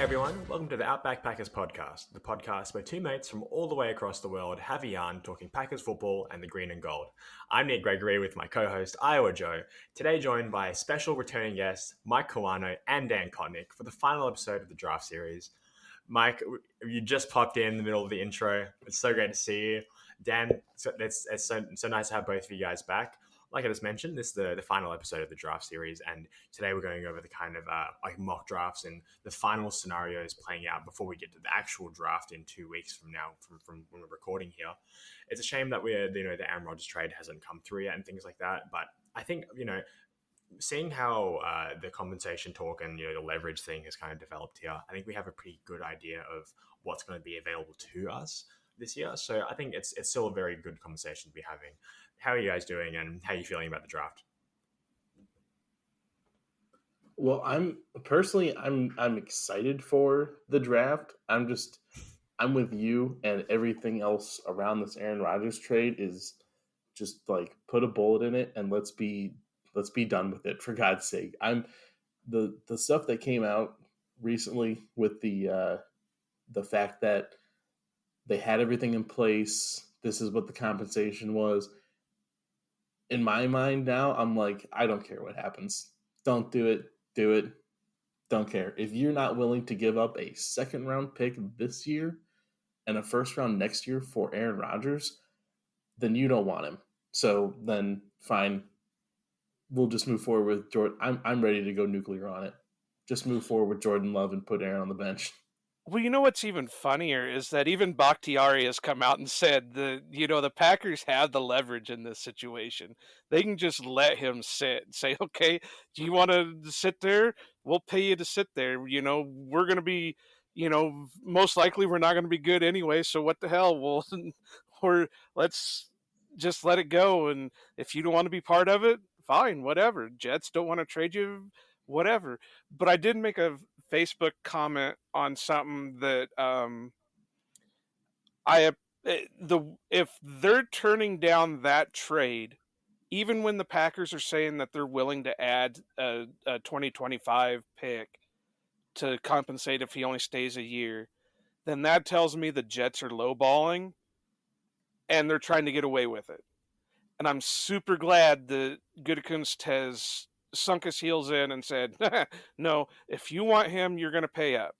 everyone, welcome to the Outback Packers podcast, the podcast where two mates from all the way across the world have a yarn talking Packers football and the green and gold. I'm Nick Gregory with my co-host Iowa Joe, today joined by special returning guests Mike Kawano and Dan Kotnik for the final episode of the draft series. Mike, you just popped in the middle of the intro. It's so great to see you. Dan, it's so nice to have both of you guys back. Like I just mentioned, this is the final episode of the draft series, and today we're going over the kind of like mock drafts and the final scenarios playing out before we get to the actual draft in 2 weeks from now, from when we're recording here. It's a shame that the Aaron Rodgers trade hasn't come through yet and things like that, but I think, seeing how the compensation talk and the leverage thing has kind of developed here, I think we have a pretty good idea of what's going to be available to us this year. So I think it's still a very good conversation to be having. How are you guys doing, and how are you feeling about the draft? Well, I'm excited for the draft. I'm with you, and everything else around this Aaron Rodgers trade is just like put a bullet in it and let's be done with it, for God's sake. I'm the stuff that came out recently with the fact that they had everything in place. This is what the compensation was. In my mind now, I'm like, I don't care what happens. Don't do it. Do it. Don't care. If you're not willing to give up a second round pick this year and a first round next year for Aaron Rodgers, then you don't want him. So then fine. We'll just move forward with Jordan. I'm ready to go nuclear on it. Just move forward with Jordan Love and put Aaron on the bench. Well, you know what's even funnier is that even Bakhtiari has come out and said the Packers have the leverage in this situation. They can just let him sit and say, okay, do you want to sit there? We'll pay you to sit there. We're going to be, most likely we're not going to be good anyway. So what the hell? Let's just let it go. And if you don't want to be part of it, fine, whatever. Jets don't want to trade you, whatever. But I did make a Facebook comment on something that if they're turning down that trade, even when the Packers are saying that they're willing to add a 2025 pick to compensate if he only stays a year, then that tells me the Jets are lowballing and they're trying to get away with it. And I'm super glad that Gutekunst has sunk his heels in and said, no, if you want him, you're going to pay up.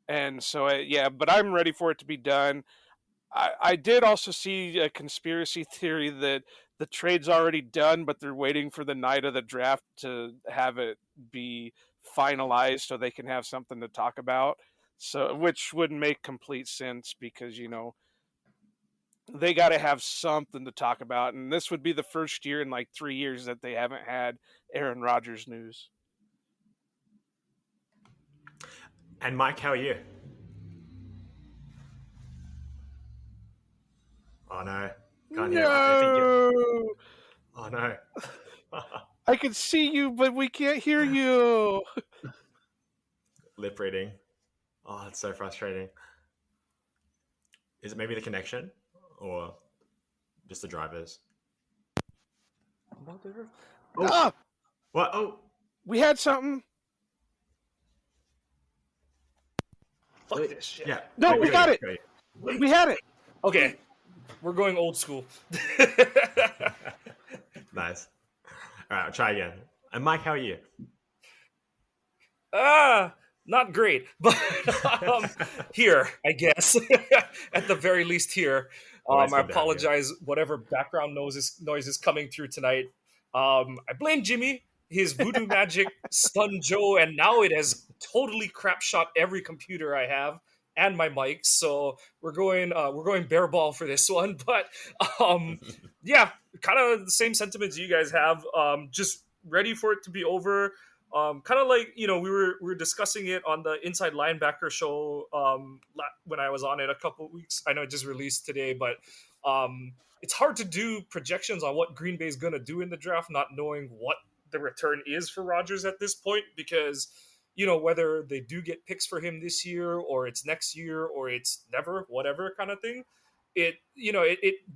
And so, but I'm ready for it to be done. I did also see a conspiracy theory that the trade's already done, but they're waiting for the night of the draft to have it be finalized so they can have something to talk about. So, which would make complete sense because, they got to have something to talk about. And this would be the first year in like 3 years that they haven't had Aaron Rodgers news. And Mike, how are you? Oh no. Can't hear. Oh no. I can see you, but we can't hear you. Lip reading. Oh, it's so frustrating. Is it maybe the connection? Or just the drivers? Oh. What? Oh. We had something. Fuck this shit. Yeah. No, we got it. We had it. Okay. We're going old school. Nice. All right, I'll try again. And Mike, how are you? Not great, but here, I guess. At the very least here. I apologize, whatever background noise is coming through tonight. I blame Jimmy, his voodoo magic stunned Joe, and now it has totally crap shot every computer I have and my mics. So we're going bare ball for this one. But yeah, kind of the same sentiments you guys have. Just ready for it to be over. Kind of like, we were discussing it on the Inside Linebacker show when I was on it a couple of weeks. I know it just released today, but it's hard to do projections on what Green Bay is going to do in the draft, not knowing what the return is for Rodgers at this point, because, whether they do get picks for him this year or it's next year or it's never, whatever kind of thing. It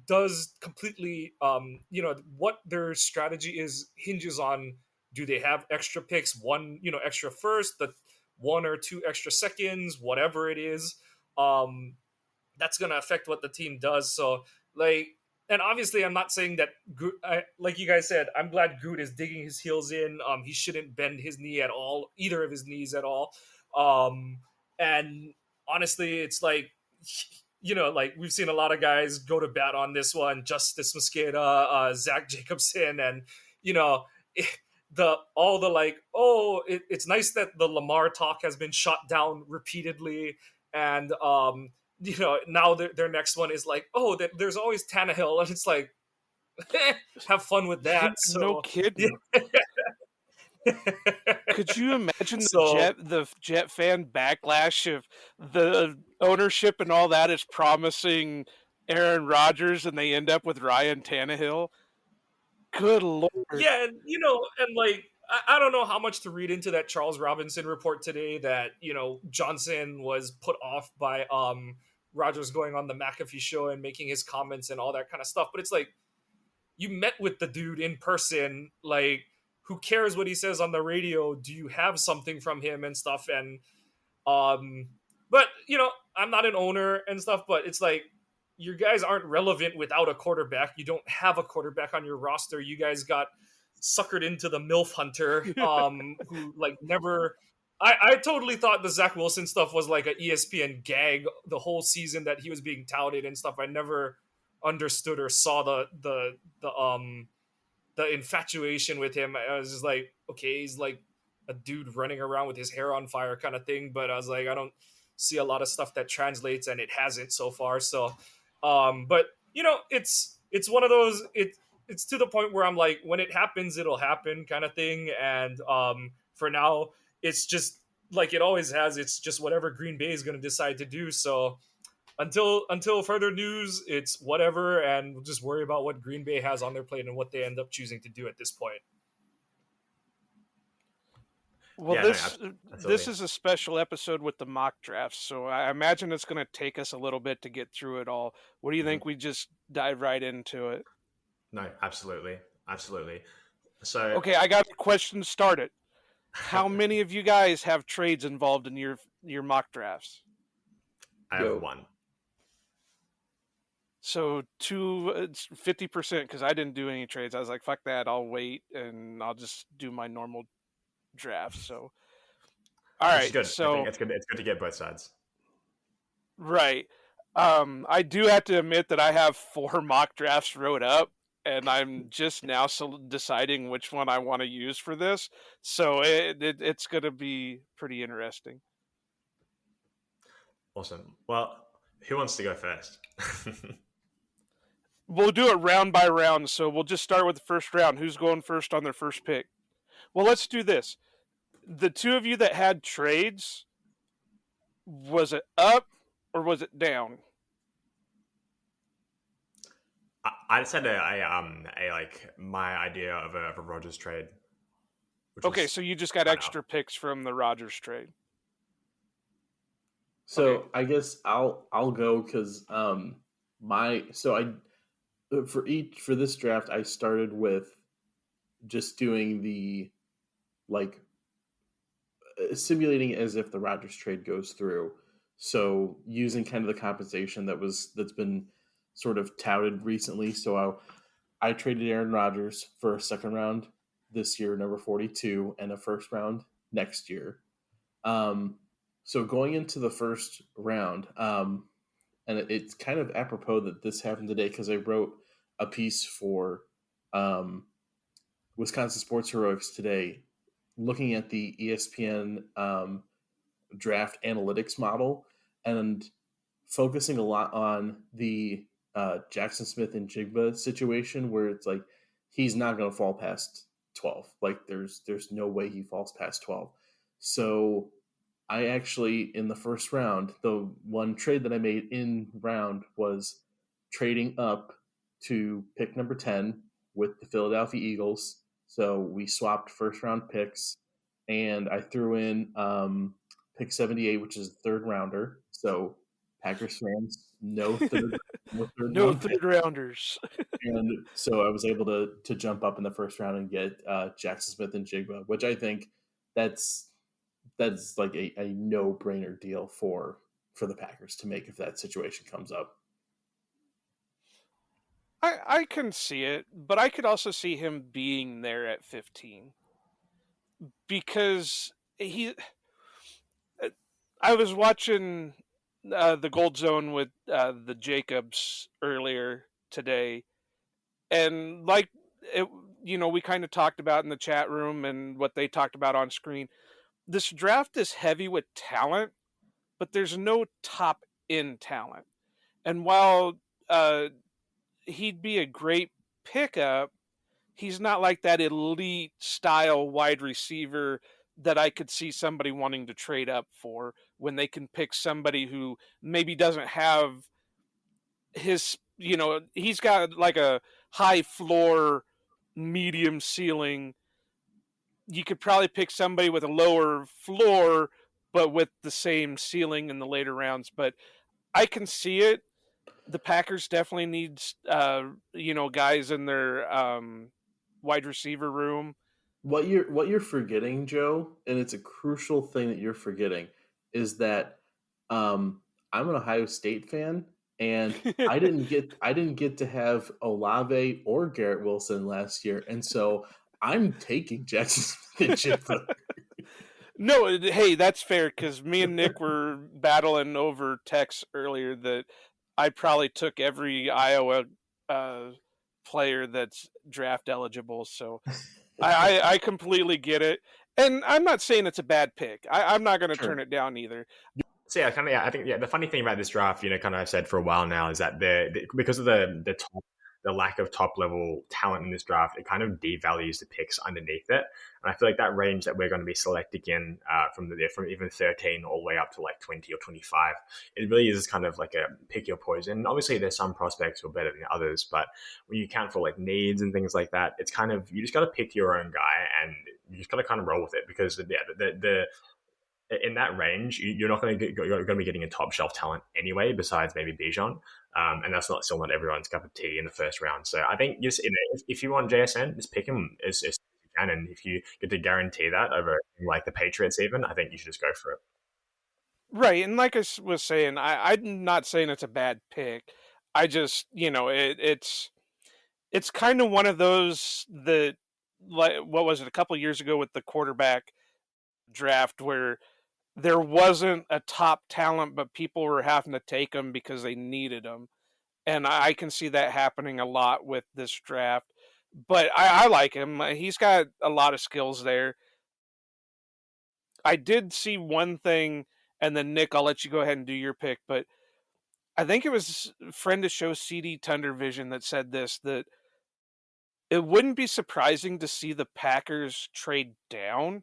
does completely, what their strategy is hinges on. Do they have extra picks? One, extra first, the 1 or 2 extra seconds, whatever it is, that's going to affect what the team does. So, like, and obviously, I'm not saying that, like you guys said, I'm glad Groot is digging his heels in. He shouldn't bend his knee at all, either of his knees at all. And honestly, it's like, like we've seen a lot of guys go to bat on this one. Justice Mosqueda, Zach Jacobson, and you know, it's nice that the Lamar talk has been shot down repeatedly, and now their next one is like, there's always Tannehill, and it's like, have fun with that. So no kidding. Yeah. Could you imagine the Jet fan backlash if the ownership and all that is promising Aaron Rodgers and they end up with Ryan Tannehill? Good Lord. Yeah, and like I don't know how much to read into that Charles Robinson report today that, Johnson was put off by Rodgers going on the McAfee show and making his comments and all that kind of stuff. But it's like, you met with the dude in person, like, who cares what he says on the radio? Do you have something from him and stuff? And but I'm not an owner and stuff, but it's like, your guys aren't relevant without a quarterback. You don't have a quarterback on your roster. You guys got suckered into the MILF hunter, who like never. I totally thought the Zach Wilson stuff was like an ESPN gag the whole season that he was being touted and stuff. I never understood or saw the infatuation with him. I was just like, okay, he's like a dude running around with his hair on fire kind of thing. But I was like, I don't see a lot of stuff that translates, and it hasn't so far. So, but it's one of those. It's to the point where I'm like, when it happens, it'll happen kind of thing. And for now, it's just like it always has. It's just whatever Green Bay is going to decide to do. So until further news, it's whatever, and we'll just worry about what Green Bay has on their plate and what they end up choosing to do at this point. Well, this is a special episode with the mock drafts, so I imagine it's going to take us a little bit to get through it all. What do you think we just dive right into it? No, absolutely. So, okay, I got a question started. How many of you guys have trades involved in your mock drafts? I have one. So 50%, because I didn't do any trades. I was like, fuck that, I'll wait and I'll just do my normal draft. So all right, good. So I think it's good to get both sides. Right. I do have to admit that I have 4 mock drafts wrote up, and I'm just now deciding which one I want to use for this. So it's going to be pretty interesting. Awesome. Well, who wants to go first? We'll do it round by round. So we'll just start with the first round. Who's going first on their first pick? Well, let's do this. The two of you that had trades, was it up or was it down? I just had my idea of a Rodgers trade. Okay, so you just got extra picks from the Rodgers trade. So okay. I guess I'll go because for this draft I started with just doing the simulating as if the Rodgers trade goes through. So using kind of the compensation that's been sort of touted recently. So I traded Aaron Rodgers for a second round this year, number 42, and a first round next year. So going into the first round, and it's kind of apropos that this happened today because I wrote a piece for Wisconsin Sports Heroics today, looking at the ESPN draft analytics model and focusing a lot on the Jackson Smith and Jigba situation, where it's like he's not going to fall past 12. Like there's no way he falls past 12. So I actually, in the first round, the one trade that I made in round was trading up to pick number 10 with the Philadelphia Eagles. So we swapped first round picks, and I threw in pick 78, which is the third rounder. So Packers fans, no third rounders. And so I was able to jump up in the first round and get Jackson Smith and Jigba, which I think that's that's like a no-brainer deal for the Packers to make if that situation comes up. I can see it, but I could also see him being there at 15 because I was watching the Gold Zone with the Jacobs earlier today, and like it, we kind of talked about in the chat room and what they talked about on screen. This draft is heavy with talent, but there's no top end talent. And while he'd be a great pickup, he's not like that elite style wide receiver that I could see somebody wanting to trade up for when they can pick somebody who maybe doesn't have he's got like a high floor, medium ceiling. You could probably pick somebody with a lower floor, but with the same ceiling in the later rounds. But I can see it. The Packers definitely needs, guys in their wide receiver room. What you're forgetting, Joe, and it's a crucial thing that you're forgetting, is that I'm an Ohio State fan, and I didn't get to have Olave or Garrett Wilson last year, and so I'm taking Jackson Smith-Njigba. No, hey, that's fair because me and Nick were battling over text earlier that I probably took every Iowa player that's draft eligible. So I completely get it. And I'm not saying it's a bad pick. I'm not going to turn it down either. So yeah, I think the funny thing about this draft, kind of I've said for a while now, is that because of the lack of top level talent in this draft, it kind of devalues the picks underneath it. And I feel like that range that we're going to be selecting in from even 13 all the way up to like 20 or 25, it really is kind of like a pick your poison. Obviously, there's some prospects who are better than others, but when you account for like needs and things like that, it's kind of, you just got to pick your own guy and you just got to kind of roll with it because the in that range, you're not going to be getting a top shelf talent anyway, besides maybe Bijan, and that's still not everyone's cup of tea in the first round. So I think just if you want JSN, just pick him as you can, and if you get to guarantee that over like the Patriots, even I think you should just go for it. Right, and like I was saying, I'm not saying it's a bad pick. I just it's kind of one of those that, like, what was it, a couple of years ago with the quarterback draft where there wasn't a top talent, but people were having to take them because they needed them. And I can see that happening a lot with this draft. But I like him. He's got a lot of skills there. I did see one thing, and then Nick, I'll let you go ahead and do your pick. But I think it was friend of show CD Tundervision that said this, that it wouldn't be surprising to see the Packers trade down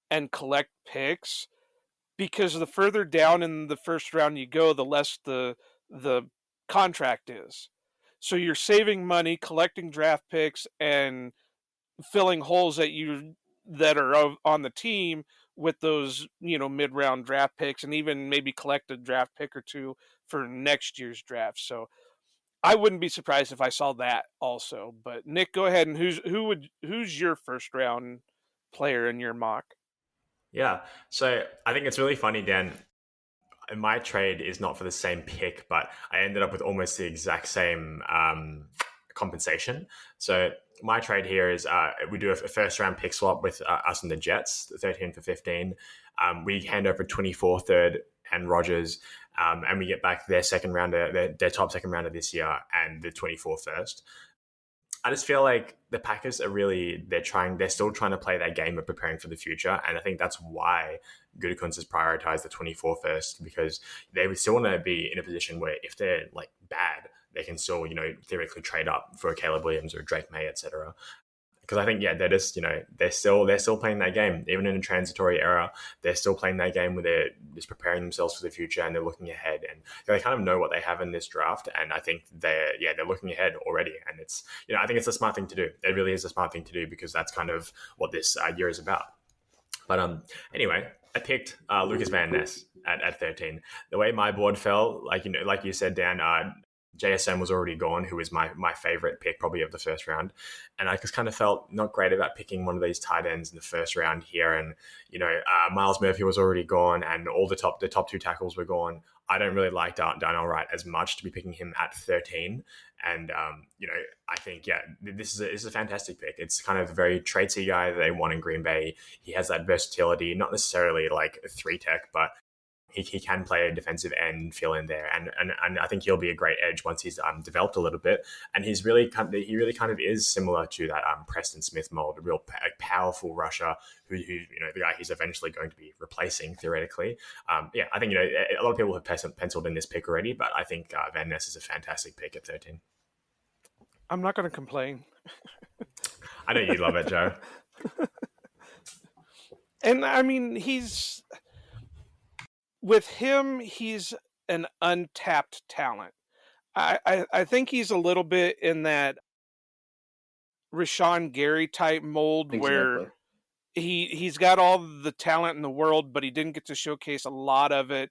and collect picks, because the further down in the first round you go, the less the contract is. So you're saving money, collecting draft picks, and filling holes that are on the team with those mid round draft picks, and even maybe collect a draft pick or two for next year's draft. So I wouldn't be surprised if I saw that also. But Nick, go ahead, and who's your first round player in your mock? Yeah, so I think it's really funny, Dan. My trade is not for the same pick, but I ended up with almost the exact same compensation. So my trade here is we do a first round pick swap with us and the Jets, 13 for 15. We hand over 24 third and Rodgers, and we get back their second rounder, their top second rounder this year, and the 24 first. I just feel like the Packers are they're still trying to play that game of preparing for the future. And I think that's why Gutekunst has prioritized the 24 first, because they would still want to be in a position where if they're like bad, they can still, theoretically trade up for a Caleb Williams or Drake May, etc. Because I think, they're just, they're still playing that game. Even in a transitory era, they're still playing that game where they're just preparing themselves for the future and they're looking ahead. And they kind of know what they have in this draft. And I think they're looking ahead already. And it's, I think it's a smart thing to do. It really is a smart thing to do, because that's kind of what this year is about. But anyway, I picked Lucas Van Ness at 13. The way my board fell, like you said, Dan, JSN was already gone, who is my favorite pick probably of the first round. And I just kind of felt not great about picking one of these tight ends in the first round here. And, Miles Murphy was already gone and all the top two tackles were gone. I don't really like Darnell Wright as much to be picking him at 13. And, I think, this is a fantastic pick. It's kind of the very tradesy guy that they want in Green Bay. He has that versatility, not necessarily like a 3-tech, but he can play a defensive end, fill in there, and I think he'll be a great edge once he's developed a little bit. And he really kind of is similar to that Preston Smith mold, a real powerful rusher who the guy he's eventually going to be replacing theoretically. I think a lot of people have penciled in this pick already, but I think Van Ness is a fantastic pick at 13. I'm not going to complain. I know you love it, Joe. And I mean, with him, he's an untapped talent. I think he's a little bit in that Rashawn Gary type mold where he's got all the talent in the world, but he didn't get to showcase a lot of it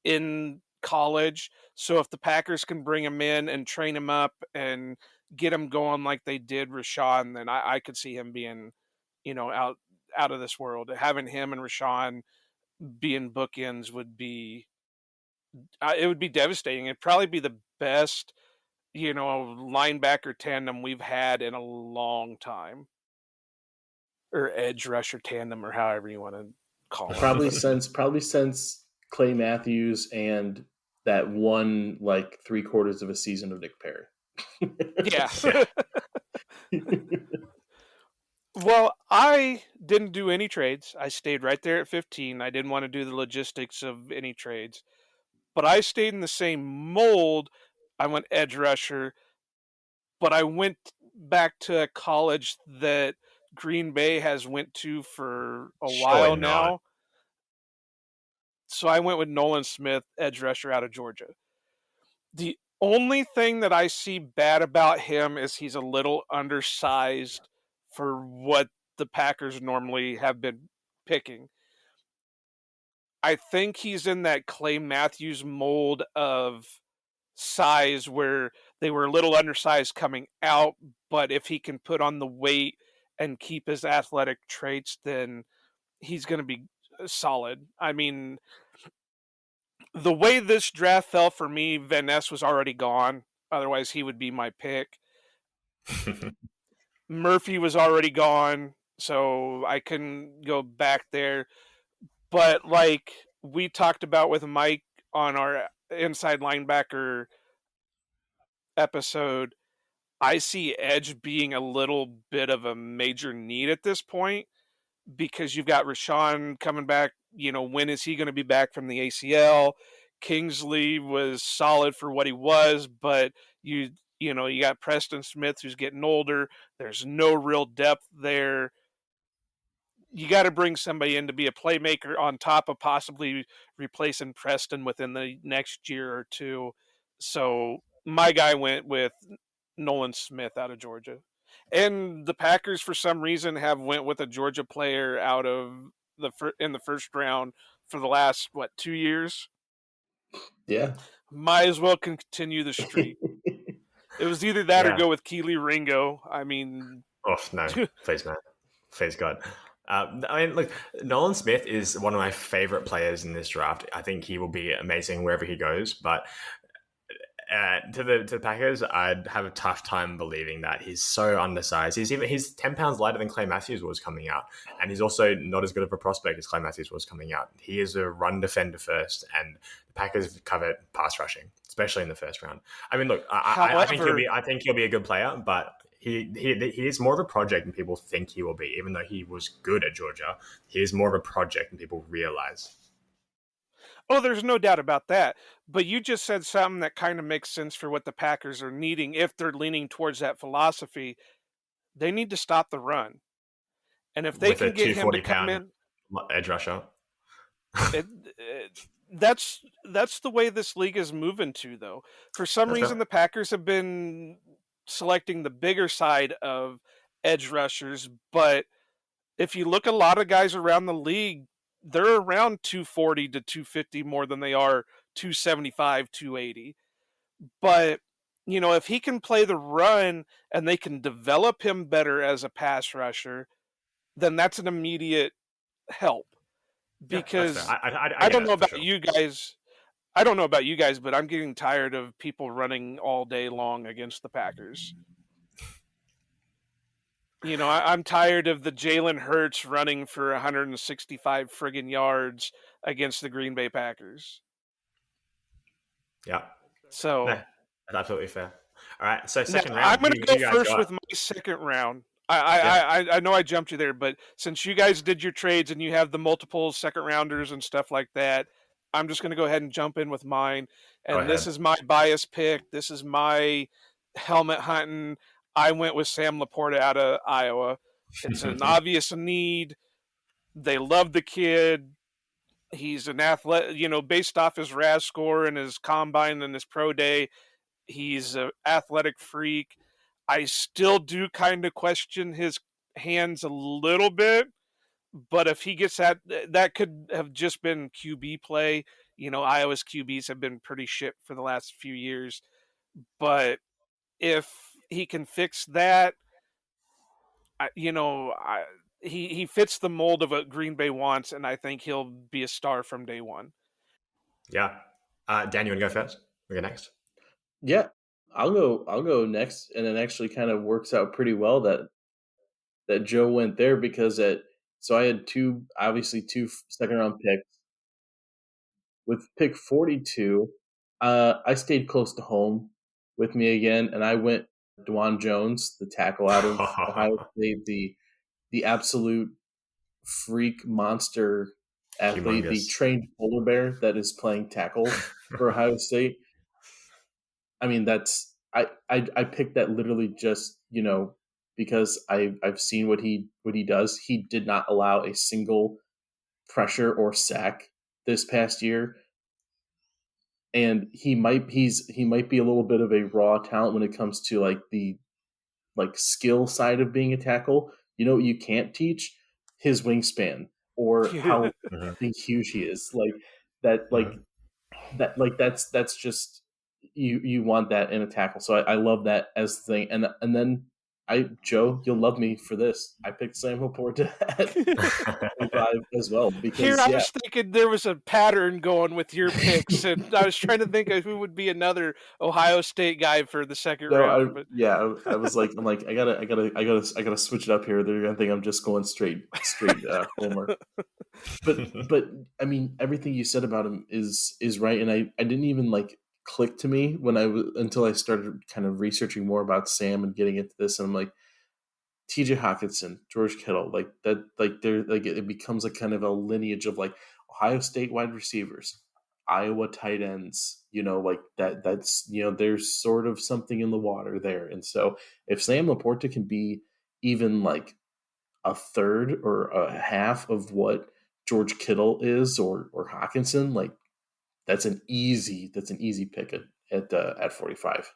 in college. So if the Packers can bring him in and train him up and get him going like they did Rashawn, then I could see him being, out of this world. Having him and Rashawn being bookends would be devastating. It'd probably be the best, linebacker tandem we've had in a long time, or edge rusher tandem, or however you want to call it. Probably since Clay Matthews and that one like 3/4 of a season of Nick Perry. Yeah. Well, I didn't do any trades. I stayed right there at 15. I didn't want to do the logistics of any trades. But I stayed in the same mold. I went edge rusher. But I went back to a college that Green Bay has went to for a while now. So I went with Nolan Smith, edge rusher out of Georgia. The only thing that I see bad about him is he's a little undersized for what the Packers normally have been picking. I think he's in that Clay Matthews mold of size where they were a little undersized coming out, but if he can put on the weight and keep his athletic traits, then he's going to be solid. I mean, the way this draft fell for me, Van Ness was already gone. Otherwise, he would be my pick. Murphy was already gone, so I couldn't go back there. But like we talked about with Mike on our inside linebacker episode, I see edge being a little bit of a major need at this point because you've got Rashawn coming back. When is he going to be back from the ACL? Kingsley was solid for what he was, but you got Preston Smith who's getting older. There's no real depth there. You got to bring somebody in to be a playmaker on top of possibly replacing Preston within the next year or two. So my guy went with Nolan Smith out of Georgia. And the Packers, for some reason, have went with a Georgia player out of in the first round for the last, 2 years? Yeah. Might as well continue the streak. It was either that or go with Keely Ringo. I mean... Oh, no. Please, man. Please, God. Look, Nolan Smith is one of my favorite players in this draft. I think he will be amazing wherever he goes, but to the Packers, I'd have a tough time believing that he's so undersized. He's 10 pounds lighter than Clay Matthews was coming out, and he's also not as good of a prospect as Clay Matthews was coming out. He is a run defender first, and the Packers covet pass rushing, especially in the first round. I mean, look, I think he'll be a good player, but he is more of a project than people think he will be. Even though he was good at Georgia, he is more of a project than people realize. Oh, there's no doubt about that. But you just said something that kind of makes sense for what the Packers are needing if they're leaning towards that philosophy. They need to stop the run. And if they can get him to come in... edge rusher. That's the way this league is moving to, though. For some reason, the Packers have been selecting the bigger side of edge rushers. But if you look at a lot of guys around the league, they're around 240 to 250 more than they are 275, 280. But if he can play the run and they can develop him better as a pass rusher, then that's an immediate help. Because yeah, that's fair. I get don't it, know for about sure. you guys. I don't know about you guys, but I'm getting tired of people running all day long against the Packers. I'm tired of the Jalen Hurts running for 165 friggin' yards against the Green Bay Packers. Yeah. So No, that's absolutely fair. All right, so now, second I'm round, going who to go you guys first got? with my second round. Yeah. I know I jumped you there, but since you guys did your trades and you have the multiple second rounders and stuff like that, I'm just going to go ahead and jump in with mine. Go And this ahead. is my bias pick. This is my helmet hunting. I went with Sam Laporta out of Iowa. It's an obvious need. They love the kid. He's an athlete, based off his RAS score and his combine and his pro day. He's an athletic freak. I still do kind of question his hands a little bit, but if he gets that could have just been QB play. Iowa's QBs have been pretty shit for the last few years. But if he can fix that, he fits the mold of what Green Bay wants, and I think he'll be a star from day one. Yeah. Dan, you want to go first? We go next. Yeah, I'll go next, and it actually kind of works out pretty well that Joe went there because so I had two second round picks. With pick 42, I stayed close to home with me again, and I went Dwan Jones, the tackle out of Ohio State, the absolute freak monster athlete, the Humongous. trained polar bear that is playing tackle for Ohio State. I mean, I picked that literally just because I've seen what he does. He did not allow a single pressure or sack this past year, and he might be a little bit of a raw talent when it comes to like the skill side of being a tackle. You know what you can't teach? His wingspan or how huge he is. That's just you want that in a tackle. So I love that as the thing. And then Joe, you'll love me for this. I picked Sam Laporta at 25 as well because I was thinking there was a pattern going with your picks, and I was trying to think of who would be another Ohio State guy for the second round. I was like, I gotta switch it up here. They're gonna think I'm just going straight Homer. But I mean, everything you said about him is right, and I didn't even click to me until I started kind of researching more about Sam and getting into this, and I'm like, TJ Hawkinson, George Kittle, it becomes a kind of a lineage of Ohio State wide receivers, Iowa tight ends, that's there's sort of something in the water there. And so if Sam Laporta can be even a third or a half of what George Kittle is or Hawkinson, that's an easy pick at 45.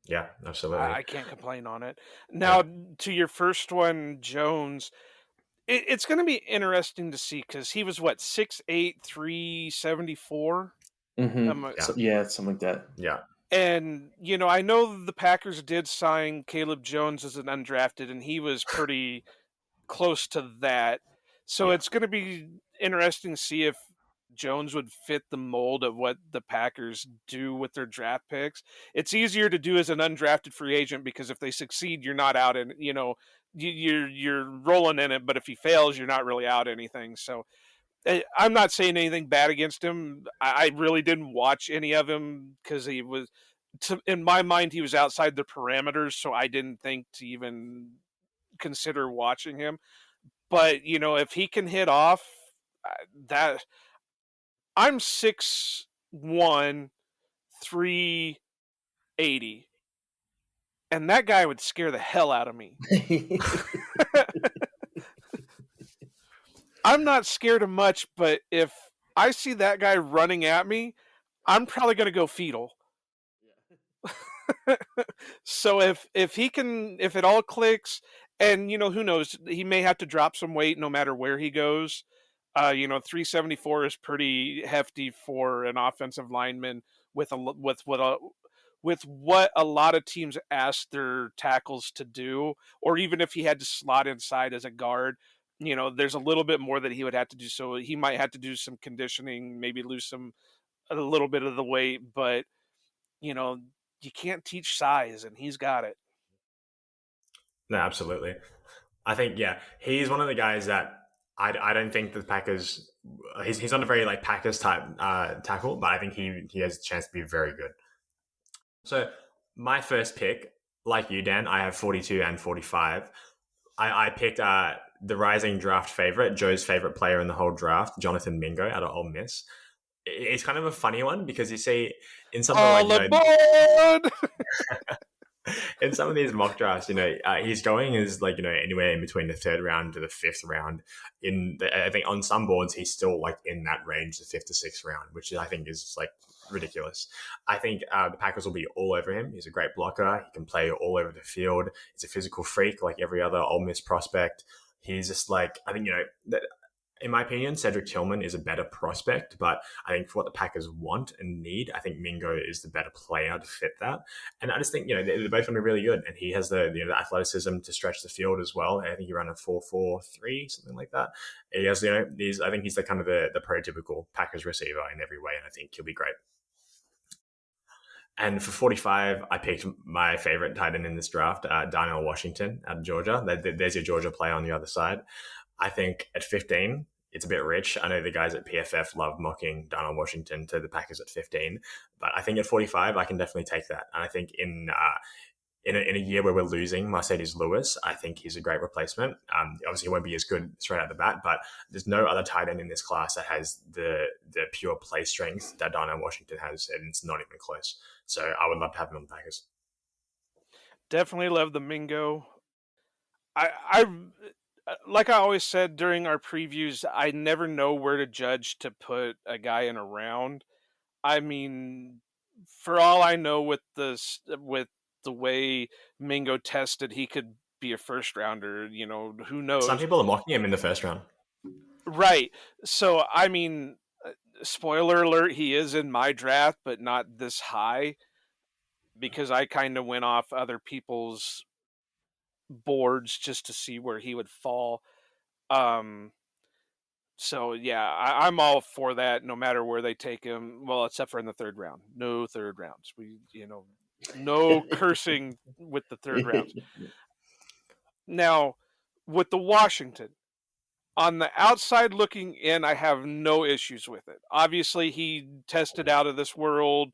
Yeah, absolutely. I can't complain on it. Now, to your first one, Jones, it's going to be interesting to see because he was, 6'8", 374? Yeah, something like that. Yeah. And, I know the Packers did sign Caleb Jones as an undrafted, and he was pretty close to that. So it's going to be interesting to see if Jones would fit the mold of what the Packers do with their draft picks. It's easier to do as an undrafted free agent because if they succeed, you're not out in, you're rolling in it, but if he fails, you're not really out anything. So I'm not saying anything bad against him. I really didn't watch any of him because he was, in my mind, he was outside the parameters, so I didn't think to even consider watching him. But if he can hit off, that I'm 6'1", 380, and that guy would scare the hell out of me. I'm not scared of much, but if I see that guy running at me, I'm probably going to go fetal. So if it all clicks, and who knows, he may have to drop some weight no matter where he goes. 374 is pretty hefty for an offensive lineman with with what a lot of teams ask their tackles to do, or even if he had to slot inside as a guard, there's a little bit more that he would have to do. So he might have to do some conditioning, maybe lose a little bit of the weight, but you can't teach size, and he's got it. No, absolutely. I think, yeah, he's one of the guys that I don't think the Packers. He's not a very like Packers type tackle, but I think he has a chance to be very good. So my first pick, like you, Dan, I have 42 and 45. I picked the rising draft favorite, Joe's favorite player in the whole draft, Jonathan Mingo out of Ole Miss. It's kind of a funny one because you see in some of aboard! in some of these mock drafts, he's going as like anywhere in between the third round to the fifth round. I think on some boards he's still like in that range, the fifth to sixth round, which I think is like ridiculous. I think the Packers will be all over him. He's a great blocker. He can play all over the field. He's a physical freak like every other Ole Miss prospect. He's just like, I think, in my opinion, Cedric Tillman is a better prospect, but I think for what the Packers want and need, I think Mingo is the better player to fit that. And I just think, they're both going to be really good. And he has the athleticism to stretch the field as well. I think he ran a 4.43, something like that. He has, I think he's the kind of the prototypical Packers receiver in every way. And I think he'll be great. And for 45, I picked my favorite tight end in this draft, Darnell Washington out of Georgia. There's your Georgia player on the other side. I think at 15, it's a bit rich. I know the guys at PFF love mocking Darnell Washington to the Packers at 15, but I think at 45, I can definitely take that. And I think in a year where we're losing Mercedes Lewis, I think he's a great replacement. Obviously, he won't be as good straight out the bat, but there's no other tight end in this class that has the pure play strength that Darnell Washington has, and it's not even close. So I would love to have him on the Packers. Definitely love the Mingo. I like I always said during our previews, I never know where to judge to put a guy in a round. I mean, for all I know, with the way Mingo tested, he could be a first rounder. Who knows? Some people are mocking him in the first round. Right. So, I mean, spoiler alert, he is in my draft, but not this high, because I kind of went off other people's boards just to see where he would fall. So yeah, I'm all for that, no matter where they take him. Well, except for in the third round. No third rounds. No cursing with the third rounds. Now, with the Washington, on the outside looking in, I have no issues with it. Obviously, he tested out of this world.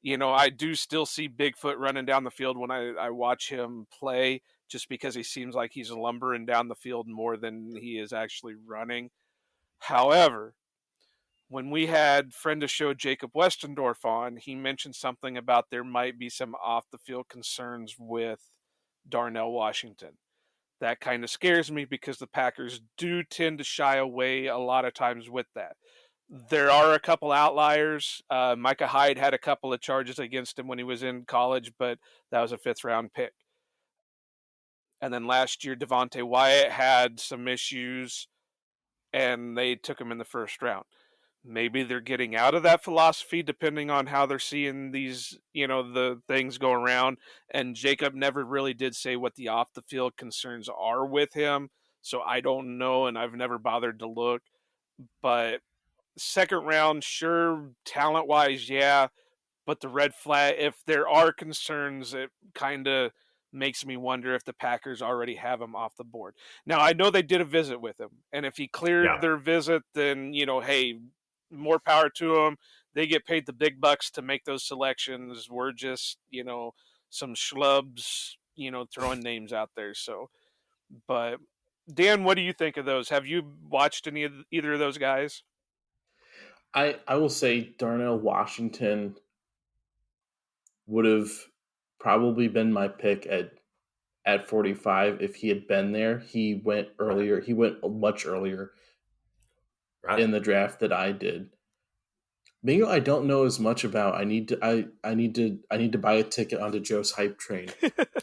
I do still see Bigfoot running down the field when I watch him play, just because he seems like he's lumbering down the field more than he is actually running. However, when we had friend of show Jacob Westendorf on, he mentioned something about there might be some off-the-field concerns with Darnell Washington. That kind of scares me because the Packers do tend to shy away a lot of times with that. There are a couple outliers. Micah Hyde had a couple of charges against him when he was in college, but that was a fifth-round pick. And then last year, Devontae Wyatt had some issues, and they took him in the first round. Maybe they're getting out of that philosophy depending on how they're seeing these, the things go around. And Jacob never really did say what the off-the-field concerns are with him, so I don't know, and I've never bothered to look. But second round, sure, talent-wise, yeah, but the red flag, if there are concerns, it kind of makes me wonder if the Packers already have him off the board. Now, I know they did a visit with him, and if he cleared their visit, then, hey, more power to them. They get paid the big bucks to make those selections. We're just, some schlubs, throwing names out there. So, but Dan, what do you think of those? Have you watched either of those guys? I will say Darnell Washington would have probably been my pick at 45 if he had been there. He went earlier. He went much earlier in the draft that I did. Mingo, I don't know as much about. I need to buy a ticket onto Joe's hype train,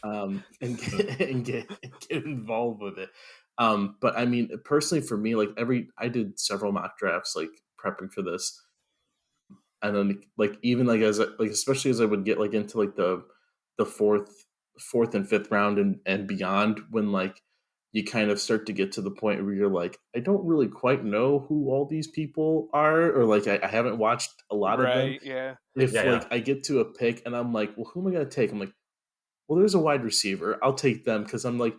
and get involved with it. But I mean, personally, for me, like I did several mock drafts, like prepping for this. and then like even like as like especially as I would get like into like the fourth and fifth round and beyond, when like you kind of start to get to the point where you're like, I don't really quite know who all these people are, or like I haven't watched a lot of them. Right, yeah. If Yeah, like I get to a pick and I'm like, well, who am I going to take? I'm like, well, there's a wide receiver. I'll take them because I'm like,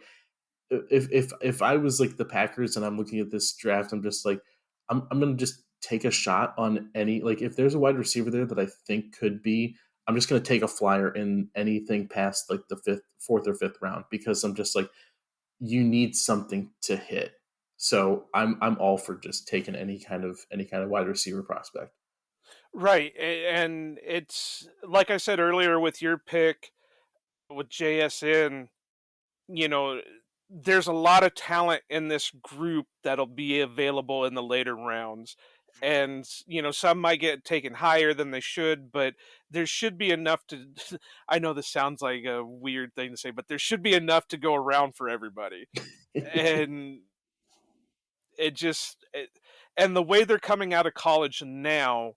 if I was like the Packers and I'm looking at this draft, I'm just like, I'm gonna just take a shot on any, like if there's a wide receiver there that I think could be, I'm just gonna take a flyer in anything past like the fourth or fifth round, because I'm just like, you need something to hit. So I'm all for just taking any kind of wide receiver prospect. Right. And it's like I said earlier with your pick with JSN, you know, there's a lot of talent in this group that'll be available in the later rounds. And, some might get taken higher than they should, but there should be enough to. I know this sounds like a weird thing to say, but there should be enough to go around for everybody. And and the way they're coming out of college now,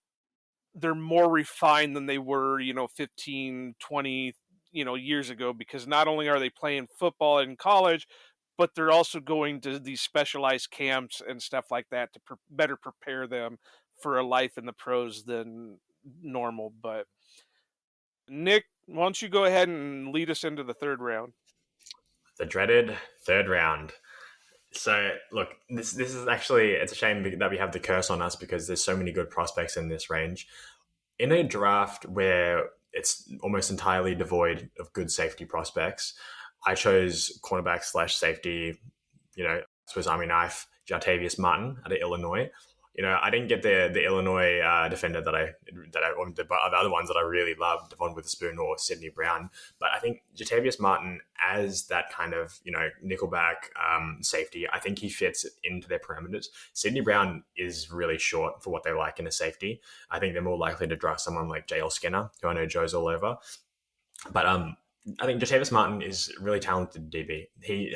they're more refined than they were, 15, 20, years ago, because not only are they playing football in college, but they're also going to these specialized camps and stuff like that to better prepare them for a life in the pros than normal. But Nick, why don't you go ahead and lead us into the third round? The dreaded third round. So look, this is actually, it's a shame that we have the curse on us because there's so many good prospects in this range. In a draft where it's almost entirely devoid of good safety prospects, I chose cornerback slash safety, Swiss Army knife, Jartavius Martin out of Illinois. I didn't get the Illinois defender or the other ones that I really loved, Devon Witherspoon or Sidney Brown. But I think Jatavius Martin as that kind of nickelback safety, I think he fits into their parameters. Sidney Brown is really short for what they like in a safety. I think they're more likely to draft someone like JL Skinner, who I know Joe's all over. But I think Jatavis Martin is really talented DB.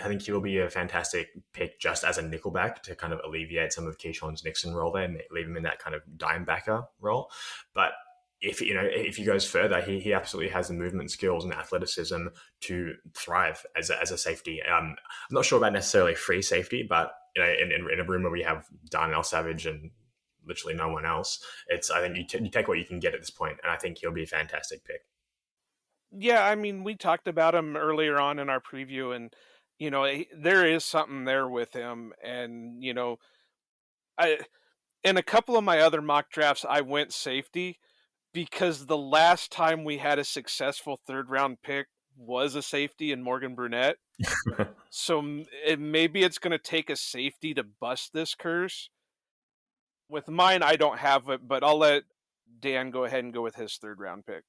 I think he will be a fantastic pick just as a nickelback to kind of alleviate some of Keyshawn's Nixon role there and leave him in that kind of dime backer role. But if he goes further, he absolutely has the movement skills and athleticism to thrive as a safety. I'm not sure about necessarily free safety, but in a room where we have Darnell Savage and literally no one else, I think you take what you can get at this point, and I think he'll be a fantastic pick. Yeah, I mean, we talked about him earlier on in our preview, and there is something there with him, and I in a couple of my other mock drafts, I went safety because the last time we had a successful third round pick was a safety in Morgan Brunette. So maybe it's going to take a safety to bust this curse. With mine, I don't have it, but I'll let Dan go ahead and go with his third round pick,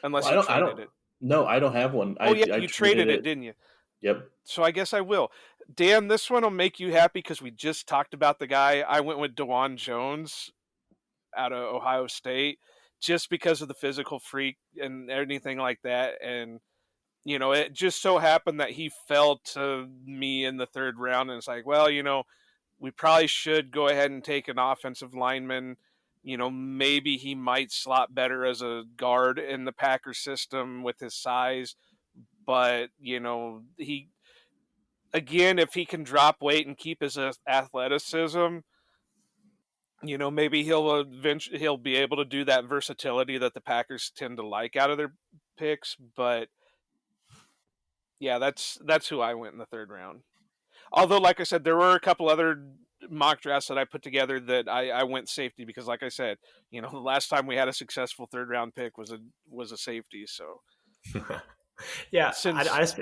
unless Well, you traded it. No, I don't have one. Oh, yeah, I you traded it, didn't you? Yep. So I guess I will. Dan, this one will make you happy because we just talked about the guy. I went with DeJuan Jones out of Ohio State just because of the physical freak and anything like that. And, it just so happened that he fell to me in the third round. And it's like, well, we probably should go ahead and take an offensive lineman. Maybe he might slot better as a guard in the Packers system with his size. But, if he can drop weight and keep his athleticism, maybe he'll be able to do that versatility that the Packers tend to like out of their picks. But yeah, that's who I went in the third round. Although, like I said, there were a couple other mock drafts that I put together that I went safety because, like I said, the last time we had a successful third round pick was a safety. So yeah, I just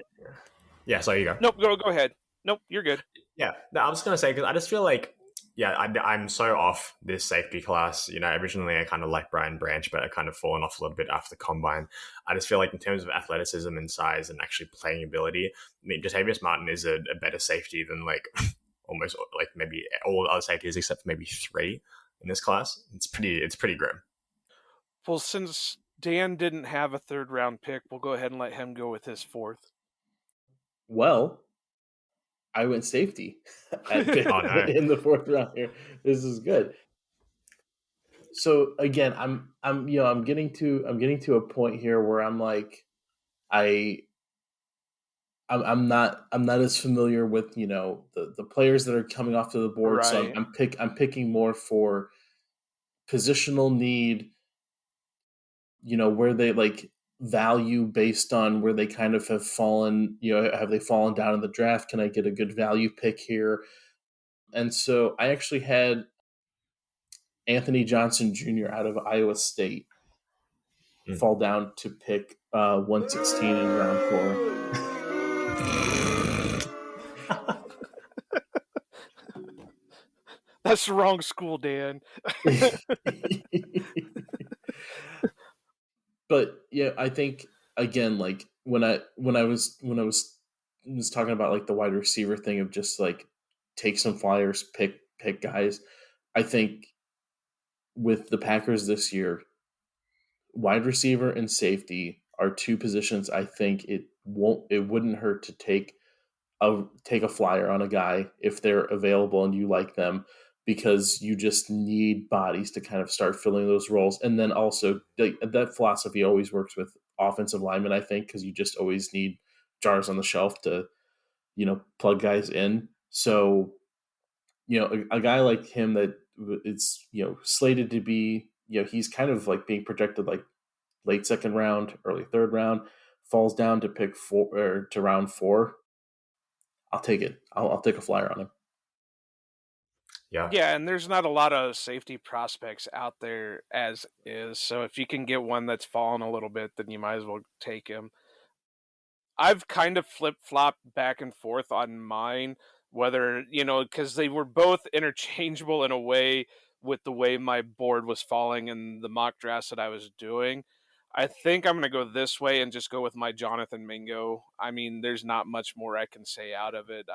yeah. So you go. Nope, go ahead. Nope, you're good. Yeah, no, I was just gonna say because I just feel like I'm so off this safety class. Originally I kind of liked Brian Branch, but I kind of fallen off a little bit after the combine. I just feel like in terms of athleticism and size and actually playing ability, I mean, Jatavius Martin is a better safety than like almost like maybe all other safeties except for maybe 3 in this class. It's pretty grim. Well, since Dan didn't have a third round pick, we'll go ahead and let him go with his fourth. Well, I went safety in the fourth round here. This is good. So again, I'm getting to a point here where I'm like, I I'm not as familiar with the players that are coming off to the board. So Right. I'm picking more for positional need. Where they like value based on where they kind of have fallen. Have they fallen down in the draft? Can I get a good value pick here? And so I actually had Anthony Johnson Jr. out of Iowa State fall down to pick 116 in round 4. That's the wrong school, Dan. But yeah, I think again, like when I was talking about like the wide receiver thing of just like take some flyers, pick guys. I think with the Packers this year, wide receiver and safety are two positions I think it wouldn't hurt to take a flyer on a guy if they're available and you like them, because you just need bodies to kind of start filling those roles. And then also that philosophy always works with offensive linemen, I think, because you just always need jars on the shelf to plug guys in. So a guy like him that it's slated to be he's kind of like being projected like late second round, early third round, falls down to pick 4 or to round 4. I'll take it. I'll take a flyer on him. Yeah. Yeah, and there's not a lot of safety prospects out there as is. So if you can get one that's fallen a little bit, then you might as well take him. I've kind of flip-flopped back and forth on mine, whether, because they were both interchangeable in a way with the way my board was falling in the mock drafts that I was doing. I think I'm going to go this way and just go with my Jonathan Mingo. I mean, there's not much more I can say out of it.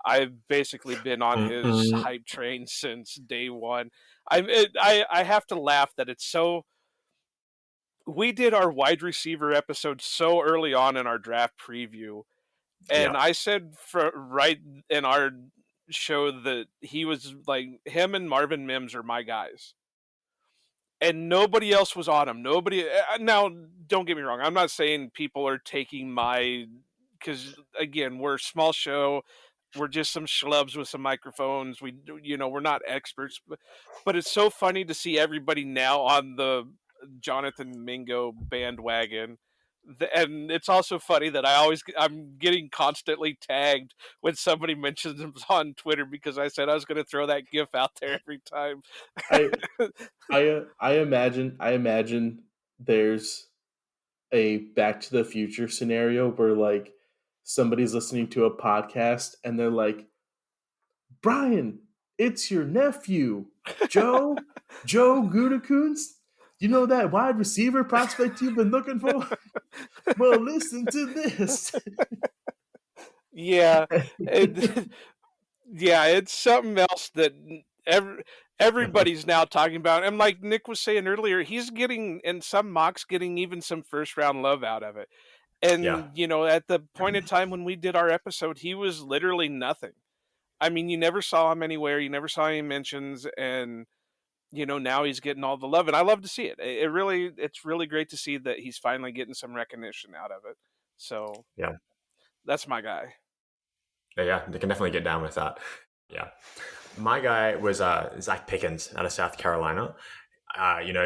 I've basically been on his hype train since day one. I have to laugh that it's so. We did our wide receiver episode so early on in our draft preview, and Yeah. I said right in our show that he was like, him and Marvin Mims are my guys, and nobody else was on him. Nobody. Now, don't get me wrong. I'm not saying people are taking my, because again, we're a small show. We're just some schlubs with some microphones. We're not experts, but it's so funny to see everybody now on the Jonathan Mingo bandwagon. And it's also funny that I'm getting constantly tagged when somebody mentions him on Twitter, because I said I was going to throw that GIF out there every time. I imagine there's a Back to the Future scenario where like somebody's listening to a podcast and they're like, Brian, it's your nephew, Joe Gutekunst. You know that wide receiver prospect you've been looking for? Well, listen to this. Yeah. Yeah, it's something else that everybody's now talking about. And like Nick was saying earlier, he's getting, in some mocks, getting even some first round love out of it. And, at the point in time when we did our episode, he was literally nothing. I mean, you never saw him anywhere. You never saw any mentions. And, now he's getting all the love. And I love to see it. It's really great to see that he's finally getting some recognition out of it. So, Yeah. That's my guy. Yeah, they can definitely get down with that. Yeah. My guy was Zach Pickens out of South Carolina.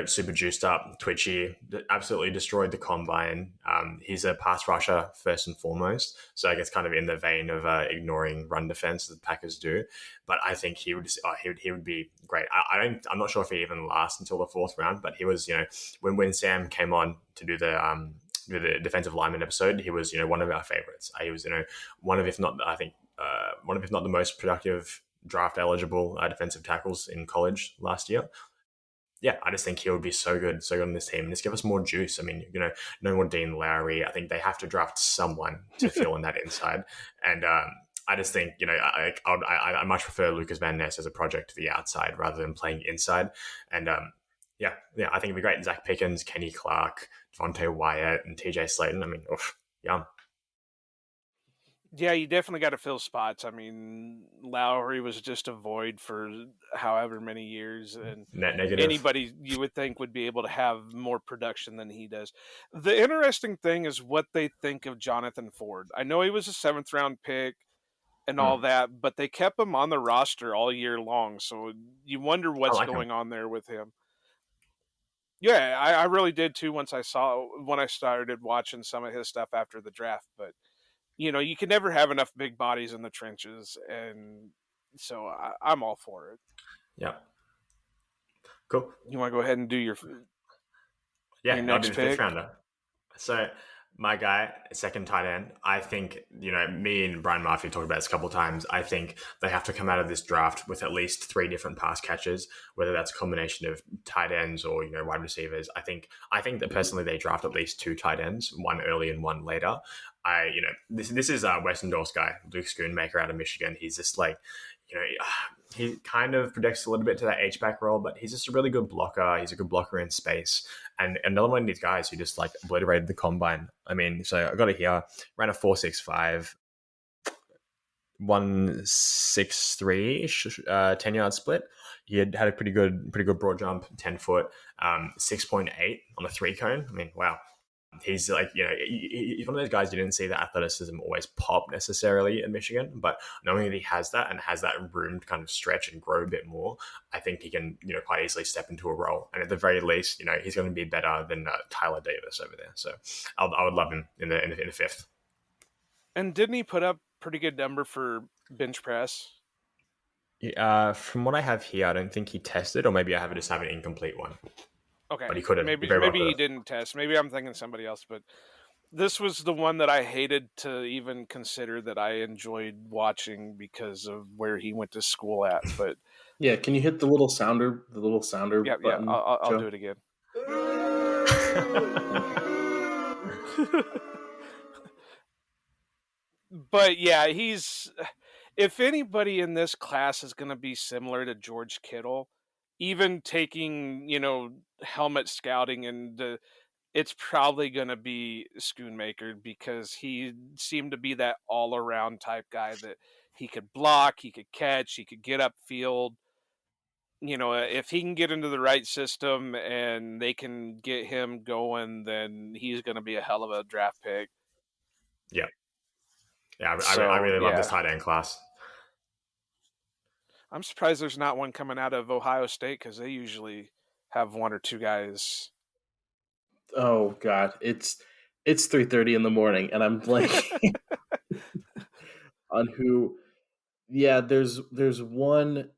Super juiced up, twitchy, absolutely destroyed the combine. He's a pass rusher first and foremost, so I guess kind of in the vein of ignoring run defense that the Packers do. But I think he would be great. I'm not sure if he even lasts until the 4th round, but he was when Sam came on to do the defensive lineman episode, he was one of our favorites. He was one of, if not the most productive draft eligible defensive tackles in college last year. Yeah, I just think he would be so good on this team. And just give us more juice. I mean, no more Dean Lowry. I think they have to draft someone to fill in that inside. And I just think, I much prefer Lucas Van Ness as a project to the outside rather than playing inside. And I think it'd be great. Zach Pickens, Kenny Clark, Devontae Wyatt, and TJ Slayton. I mean, yum. Yeah, you definitely got to fill spots. I mean, Lowry was just a void for however many years, and Net negative. anybody you would think would be able to have more production than he does. The interesting thing is what they think of Jonathan Ford. I know he was a 7th-round pick and all that, but they kept him on the roster all year long, so you wonder I what's like him. going on there with him. Yeah, I really did too when I started watching some of his stuff after the draft, but you can never have enough big bodies in the trenches, and so I'm all for it. Yeah. Cool. You want to go ahead and do your Yeah, I'll do next the fifth pick? rounder. So my guy, second tight end, I think, me and Brian Murphy talked about this a couple of times. I think they have to come out of this draft with at least 3 different pass catchers, whether that's a combination of tight ends or, wide receivers. I think that personally they draft at least 2 tight ends, one early and one later. This is Western Dorse guy, Luke Schoonmaker out of Michigan. He's just like, he kind of projects a little bit to that H-back role, but he's just a really good blocker. He's a good blocker in space. And another one of these guys who just like obliterated the combine. I mean, so I got it here, ran a 4.65, 1.63-ish, 10-yard split. He had a pretty good broad jump, 10 foot, 6.8 on a 3-cone. I mean, wow. He's like, he's one of those guys you didn't see that athleticism always pop necessarily in Michigan, but knowing that he has that and has that room to kind of stretch and grow a bit more, I think he can, quite easily step into a role. And at the very least, he's going to be better than Tyler Davis over there. So I would love him in the fifth. And didn't he put up pretty good number for bench press? From what I have here, I don't think he tested, or maybe I just have an incomplete one. Okay, But he couldn't. Maybe he didn't test. Maybe I'm thinking somebody else, but this was the one that I hated to even consider that I enjoyed watching because of where he went to school at. But yeah, can you hit the little sounder button? Yeah, I'll do it again. But yeah, if anybody in this class is going to be similar to George Kittle, even taking, helmet scouting, and it's probably going to be Schoonmaker, because he seemed to be that all-around type guy that he could block, he could catch, he could get upfield. If he can get into the right system and they can get him going, then he's going to be a hell of a draft pick. Yeah. Yeah, I really love this tight end class. I'm surprised there's not one coming out of Ohio State, because they usually have 1 or 2 guys. Oh God, it's 3:30 in the morning, and I'm blanking on who. Yeah, there's one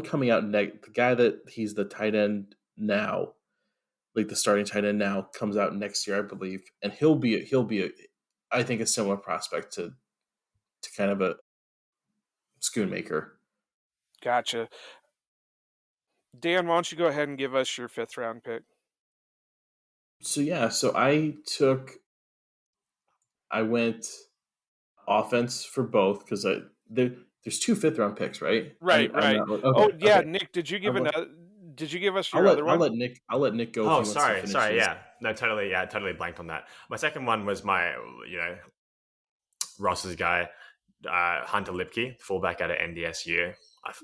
coming out next. The guy that he's the tight end now, like the starting tight end now, comes out next year, I believe, and he'll be I think a similar prospect to kind of a Schoonmaker. Gotcha. Dan, why don't you go ahead and give us your 5th-round pick? So I went offense for both, because there's 2 5th-round picks, right? Right. Okay. Nick, did you give us your other one? I'll let Nick go. Oh, sorry. Yeah, no, totally blanked on that. My second one was my, Ross's guy, Hunter Lipke, fullback out of NDSU.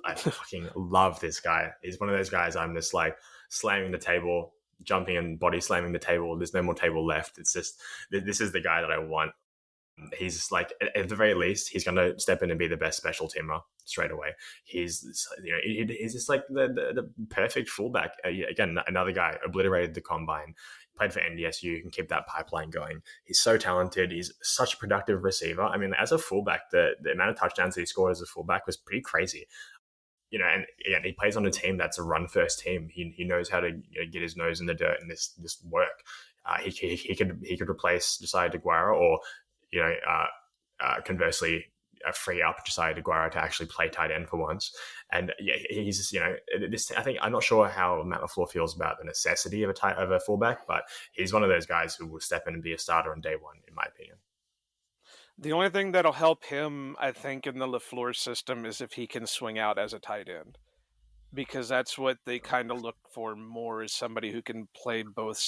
I fucking love this guy. He's one of those guys I'm just like slamming the table, jumping and body slamming the table. There's no more table left. It's just, this is the guy that I want. He's just like, at the very least, he's going to step in and be the best special teamer straight away. He's just like the perfect fullback. Again, another guy obliterated the combine, played for NDSU, can keep that pipeline going. He's so talented. He's such a productive receiver. I mean, as a fullback, the amount of touchdowns that he scored as a fullback was pretty crazy. And again, he plays on a team that's a run-first team. He knows how to get his nose in the dirt and this work. He could replace Josiah DeGuara, or conversely, free up Josiah DeGuara to actually play tight end for once. And yeah, he's just, this. I think I'm not sure how Matt LaFleur feels about the necessity of a fullback, but he's one of those guys who will step in and be a starter on day one, in my opinion. The only thing that'll help him, I think, in the LaFleur system is if he can swing out as a tight end, because that's what they kind of look for more, is somebody who can play both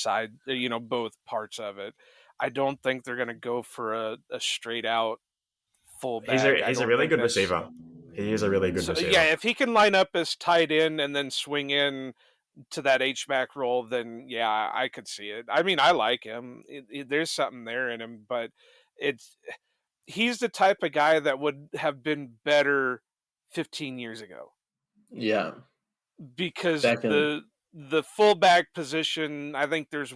parts of it. I don't think they're going to go for a straight out He's fullback. a really good receiver. He is a really good receiver. Yeah, if he can line up as tight end and then swing in to that H-back role, then yeah, I could see it. I mean, I like him. There's something there in him, but he's the type of guy that would have been better 15 years ago. Yeah. Because the fullback position, I think there's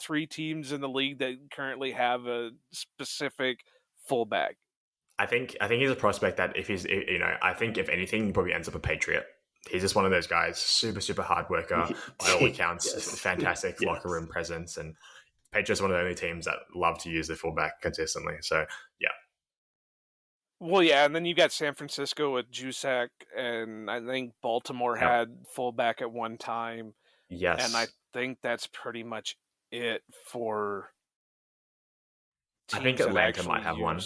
3 teams in the league that currently have a specific fullback. I think he's a prospect that if he's, I think if anything, he probably ends up a Patriot. He's just one of those guys, super hard worker, by all accounts, Yes. fantastic locker room presence, and Patriots one of the only teams that love to use their fullback consistently. So yeah. Well, yeah, and then you got San Francisco with Juszczyk, and I think Baltimore had fullback at one time. Yes, and I think that's pretty much it for teams. I think Atlanta might have one.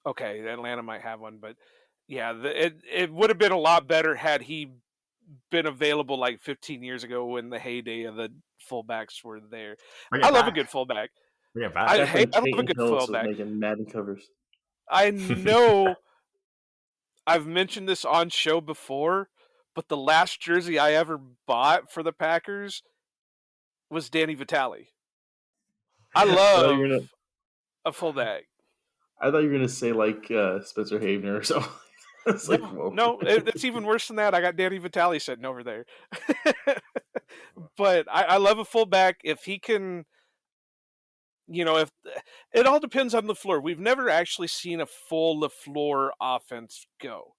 Okay, Atlanta might have one, but yeah, it would have been a lot better had he been available like 15 years ago when the heyday of the fullbacks were there. I love a good fullback. Bring it back. I love a good fullback. Making Madden covers. I know I've mentioned this on show before, but the last jersey I ever bought for the Packers was Danny Vitale. I love a fullback. I thought you were going to say like Spencer Havner or something. No, it's even worse than that. I got Danny Vitale sitting over there. But I love a fullback if he can, if it all depends on LaFleur. We've never actually seen a full LaFleur offense go.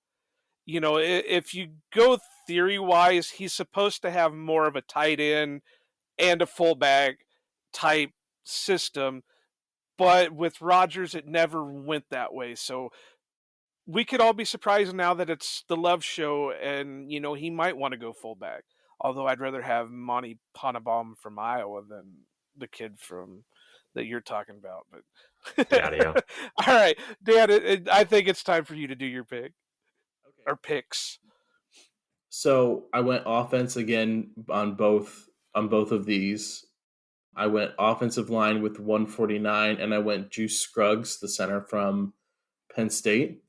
If you go theory-wise, he's supposed to have more of a tight end and a fullback type system. But with Rodgers, it never went that way. So we could all be surprised now that it's the Love show and, he might want to go fullback. Although I'd rather have Monty Ponnebaum from Iowa than the kid that you're talking about. But yeah. All right, Dan, I think it's time for you to do your pick. Okay. Or picks. So I went offense again on both of these. I went offensive line with 149, and I went Juice Scruggs, the center from Penn State.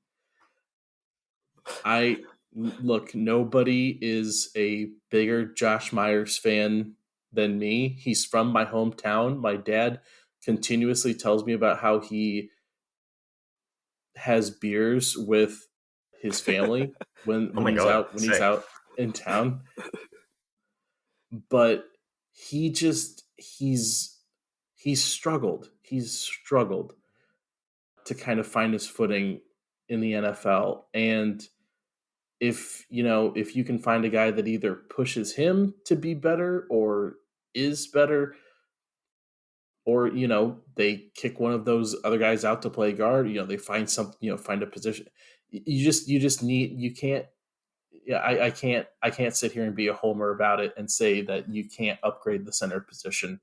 Nobody is a bigger Josh Myers fan than me. He's from my hometown. My dad continuously tells me about how he has beers with his family when he's out in town. But he's struggled. He's struggled to kind of find his footing in the NFL. And if you can find a guy that either pushes him to be better or is better, or, they kick one of those other guys out to play guard, they find find a position. I can't sit here and be a homer about it and say that you can't upgrade the center position.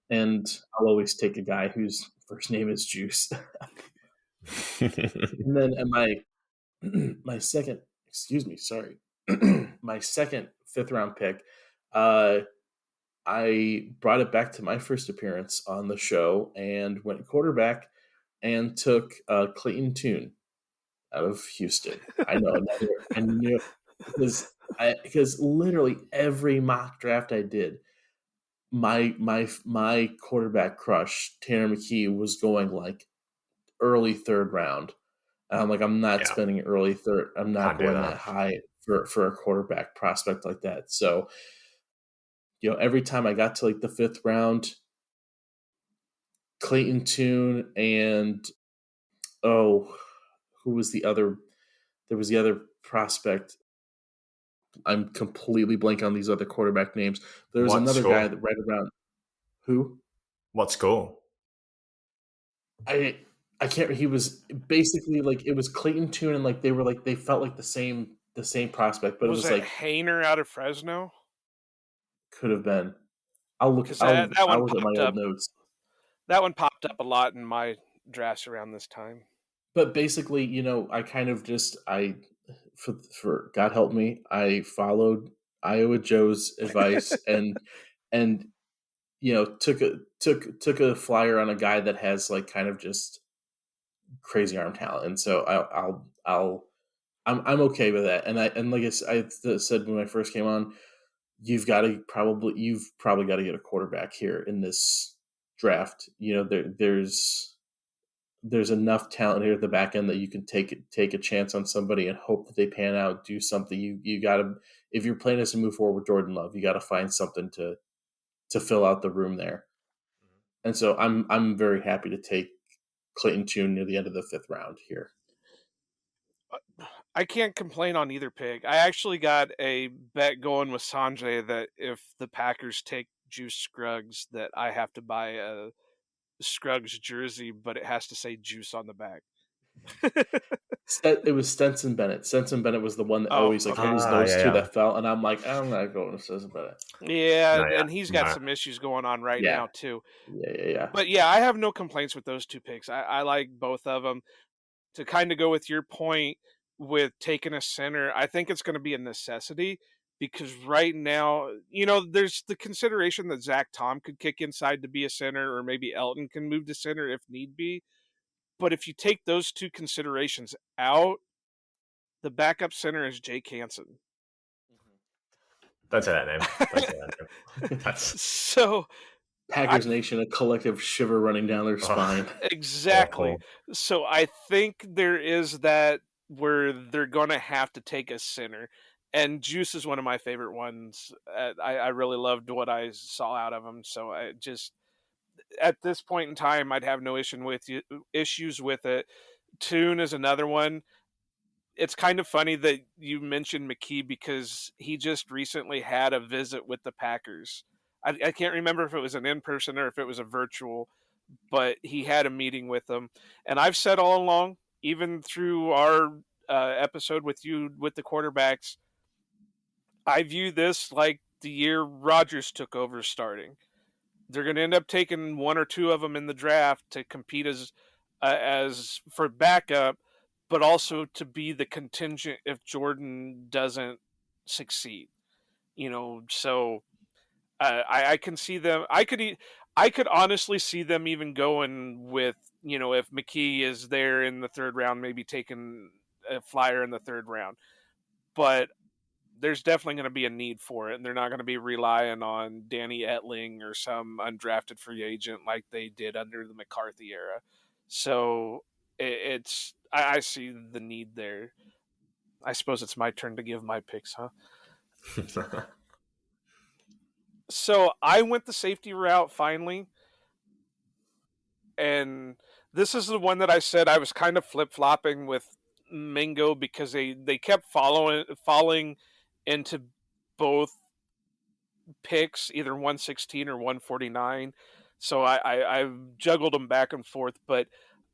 And I'll always take a guy whose first name is Juice. And then my second fifth round pick, I brought it back to my first appearance on the show and went quarterback and took Clayton Tune out of Houston. I know. I knew because literally every mock draft I did, my quarterback crush Tanner McKee was going like early third round. And I'm like, I'm not spending early third. I'm not going that high for a quarterback prospect like that. So, every time I got to like the fifth round, Clayton Tune and who was the other? There was the other prospect. I'm completely blank on these other quarterback names. There was another guy that right around. Who? What school? I can't. He was basically like it was Clayton Tune, and like they felt like the same prospect, but was it was that like Hainer out of Fresno. Could have been. I'll look. I'll look at my old notes. That one popped up a lot in my drafts around this time. But basically, I kind of just for God help me, I followed Iowa Joe's advice and took a flyer on a guy that has like kind of just crazy arm talent, and so I'm okay with that. And like I said when I first came on, you've probably got to get a quarterback here in this draft. There's enough talent here at the back end that you can take a chance on somebody and hope that they pan out, do something. You got to, if you're playing us to move forward with Jordan Love, you got to find something to fill out the room there. And so I'm very happy to take Clayton Tune near the end of the 5th round here. I can't complain on either pick. I actually got a bet going with Sanjay that if the Packers take Juice Scruggs, that I have to buy a Scruggs jersey, but it has to say Juice on the back. It was Stetson Bennett. Stetson Bennett was the one that always it was those two that fell, and I'm like, I'm not going with Stetson Bennett. Yeah, and he's got some issues going on right now too. Yeah. But yeah, I have no complaints with those two picks. I like both of them. To kind of go with your point with taking a center, I think it's going to be a necessity because right now, there's the consideration that Zach Tom could kick inside to be a center, or maybe Elton can move to center if need be. But if you take those two considerations out, the backup center is Jake Hansen. Don't say that name. So Packers Nation, a collective shiver running down their spine. Exactly. So I think there is that where they're going to have to take a center. And Juice is one of my favorite ones. I really loved what I saw out of him. So I just, at this point in time, I'd have no issues with it. Tune is another one. It's kind of funny that you mentioned McKee because he just recently had a visit with the Packers. I can't remember if it was an in-person or if it was a virtual, but he had a meeting with them. And I've said all along, even through our episode with you with the quarterbacks, I view this like the year Rodgers took over starting. They're going to end up taking one or two of them in the draft to compete as for backup, but also to be the contingent if Jordan doesn't succeed. So I can see them. I could honestly see them even going with, if McKee is there in the 3rd round, maybe taking a flyer in the 3rd round. But there's definitely going to be a need for it, and they're not going to be relying on Danny Etling or some undrafted free agent like they did under the McCarthy era. So I see the need there. I suppose it's my turn to give my picks, huh? So I went the safety route finally. And this is the one that I said I was kind of flip-flopping with Mingo because they kept falling into both picks, either 116 or 149. So I juggled them back and forth, but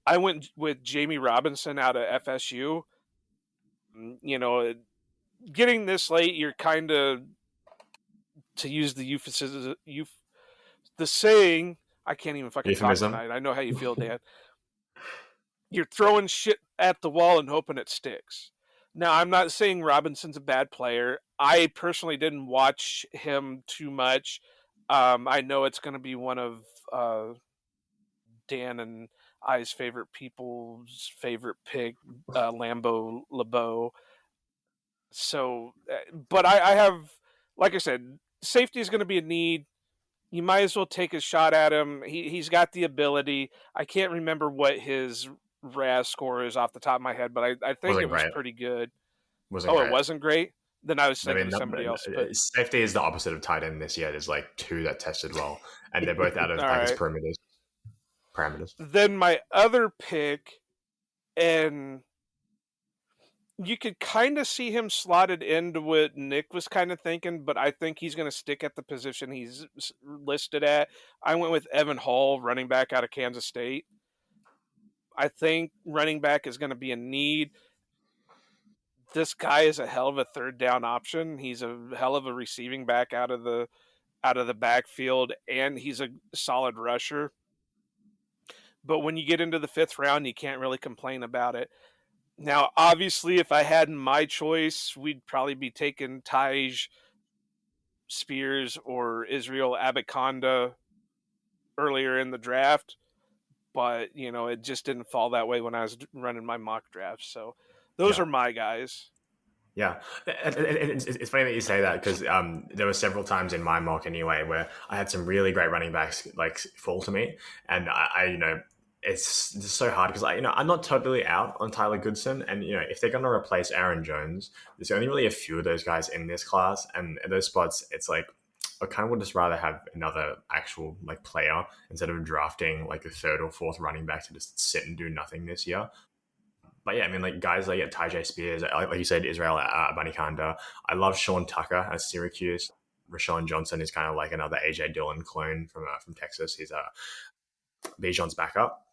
I went with Jamie Robinson out of FSU. Getting this late, you're kind of, to use the euphemism, the saying, I can't even fucking talk tonight. I know how you feel, Dan. You're throwing shit at the wall and hoping it sticks. Now, I'm not saying Robinson's a bad player. I personally didn't watch him too much. I know it's going to be one of Dan and I's people's favorite pick, Lambeau LeBeau. So, but I have, like I said, safety is going to be a need. You might as well take a shot at him. He's got the ability. I can't remember what his RAS score is off the top of my head, but I think it was pretty good. It wasn't great? Then I was thinking somebody else. But safety is the opposite of tight end this year. There's like 2 that tested well, and they're both out of Packers parameters. Then my other pick, and you could kind of see him slotted into what Nick was kind of thinking, but I think he's going to stick at the position he's listed at. I went with Evan Hall, running back out of Kansas State. I think running back is going to be a need. This guy is a hell of a 3rd down option. He's a hell of a receiving back out of the backfield, and he's a solid rusher. But when you get into the 5th round, you can't really complain about it. Now, obviously, if I had my choice, we'd probably be taking Taj Spears or Israel Abikonda earlier in the draft, but it just didn't fall that way when I was running my mock drafts. So those are my guys. Yeah, it's funny that you say that because there were several times in my mock anyway where I had some really great running backs like fall to me, and I it's just so hard because I'm not totally out on Tyler Goodson, and if they're going to replace Aaron Jones, there's only really a few of those guys in this class, and at those spots it's like I kind of would just rather have another actual like player instead of drafting like a third or fourth running back to just sit and do nothing this year. But yeah, I mean, like guys like Tyjae Spears, like you said, Israel Abanikanda. I love Sean Tucker at Syracuse. Rashawn Johnson is kind of like another AJ Dillon clone from Texas. He's Bijan's backup.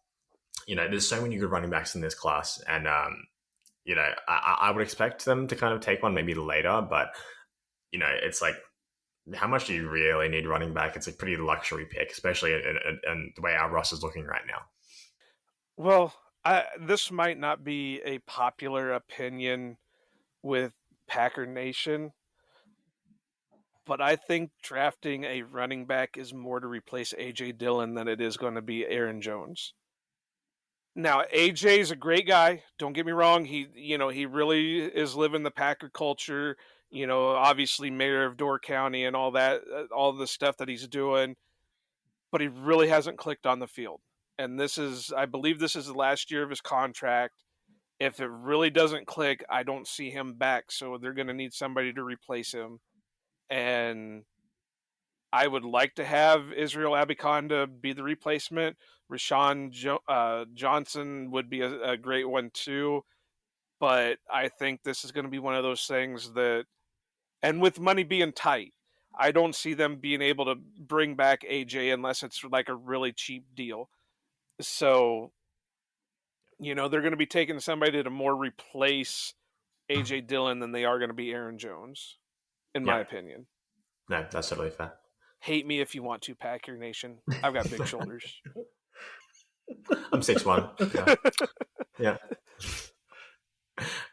There's so many good running backs in this class, and I would expect them to kind of take one maybe later, but it's like, how much do you really need running back? It's a pretty luxury pick, especially in the way our roster is looking right now. Well, this might not be a popular opinion with Packer Nation, but I think drafting a running back is more to replace A.J. Dillon than it is going to be Aaron Jones. Now, A.J. is a great guy. Don't get me wrong. He really is living the Packer culture. Obviously mayor of Door County and all that, all the stuff that he's doing, but he really hasn't clicked on the field. And I believe this is the last year of his contract. If it really doesn't click, I don't see him back. So they're going to need somebody to replace him. And I would like to have Israel Abikonda be the replacement. Rashawn Johnson would be a great one too. But I think this is going to be one of those things that, and with money being tight, I don't see them being able to bring back AJ unless it's like a really cheap deal. So, they're going to be taking somebody to more replace AJ Dillon than they are going to be Aaron Jones, in my opinion. No, that's totally fair. Hate me if you want to, Packer Nation. I've got big shoulders. I'm 6'1". Yeah.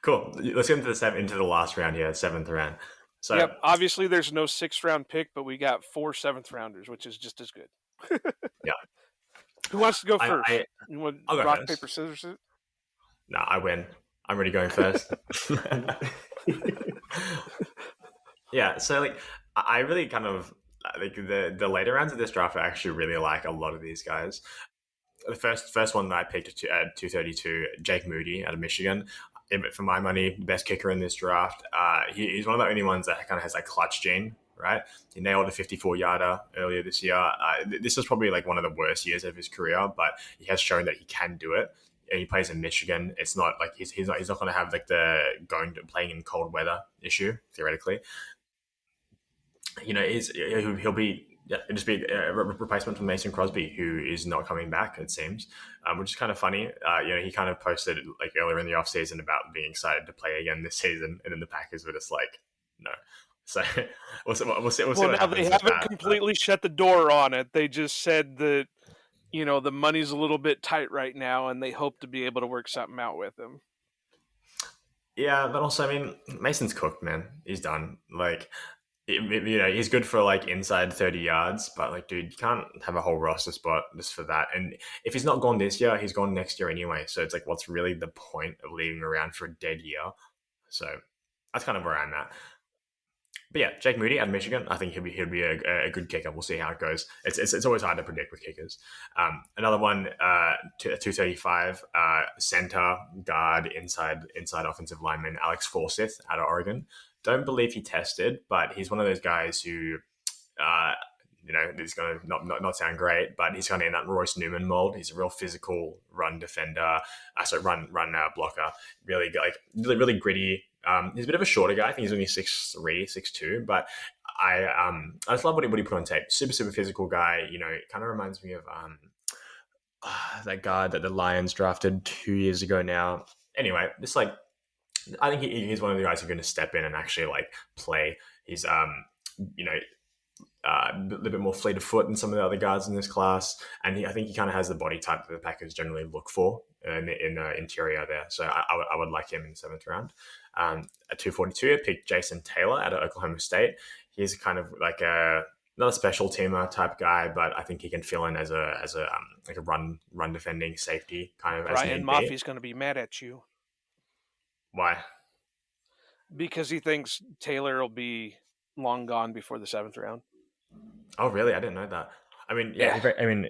Cool. Let's get into the last round here, 7th round. So, yep. Obviously, there's no 6th round pick, but we got 4 7th rounders, which is just as good. Yeah. Who wants to go first? You want I'll go rock, first. paper, scissors? No, I win. I'm already going first. Yeah. So, like, I really kind of like the later rounds of this draft. I actually really like a lot of these guys. The first one that I picked at 232, Jake Moody out of Michigan. For my money, the best kicker in this draft. He's one of the only ones that kind of has that clutch gene, right? He nailed a 54-yarder earlier this year. This is probably like one of the worst years of his career, but he has shown that he can do it. And he plays in Michigan. It's not like he's not going to have like the playing in cold weather issue theoretically. He'll be. Yeah, it'd just be a replacement for Mason Crosby, who is not coming back, it seems, which is kind of funny. He kind of posted like earlier in the offseason about being excited to play again this season, and then the Packers were just like, no. So we'll see what happens. They haven't completely shut the door on it. They just said that, the money's a little bit tight right now, and they hope to be able to work something out with him. Yeah, but also, I mean, Mason's cooked, man. He's done. Like, he's good for like inside 30 yards, but like, dude, you can't have a whole roster spot just for that. And if he's not gone this year, he's gone next year anyway. So it's like, what's really the point of leaving him around for a dead year? So that's kind of where I'm at. But yeah, Jake Moody out of Michigan, I think he'll be a good kicker. We'll see how it goes. It's always hard to predict with kickers. Another one, 235, center, guard, inside offensive lineman, Alex Forsyth out of Oregon. Don't believe he tested, but he's one of those guys who, is going to not sound great, but he's kind of in that Royce Newman mold. He's a real physical run defender, run blocker. Really really gritty. He's a bit of a shorter guy. I think he's only 6'3", 6'2", but I just love what he put on tape. Super physical guy. It kind of reminds me of that guy that the Lions drafted 2 years ago now. Anyway, just like, I think he's one of the guys who's going to step in and actually like play. He's a little bit more fleet of foot than some of the other guys in this class, and I think he kind of has the body type that the Packers generally look for in the interior there. So I would like him in the 7th round. At 242, I picked Jason Taylor out of Oklahoma State. He's kind of like not a special teamer type guy, but I think he can fill in as a like a run defending safety kind of as Brian need be. Maffey's going to be mad at you Why? because he thinks Taylor will be long gone before the 7th round. Oh, really? I didn't know that. I mean, Yeah. I mean,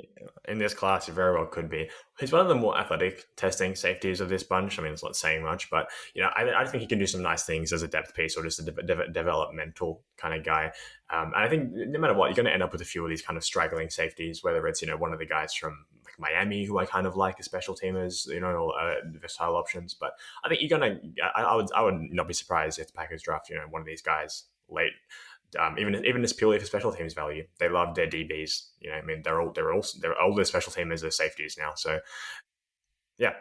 in this class, he very well could be. He's one of the more athletic testing safeties of this bunch. I mean, it's not saying much, but I think he can do some nice things as a depth piece or just a developmental kind of guy. And I think no matter what, you're going to end up with a few of these kind of straggling safeties. Whether it's one of the guys from like Miami who I kind of like as special teamers, versatile options. But I think you're going to. I would not be surprised if the Packers draft one of these guys late. Even just purely for special teams value, they love their DBs. I mean, they're all their special teamers are safeties now. So, yeah.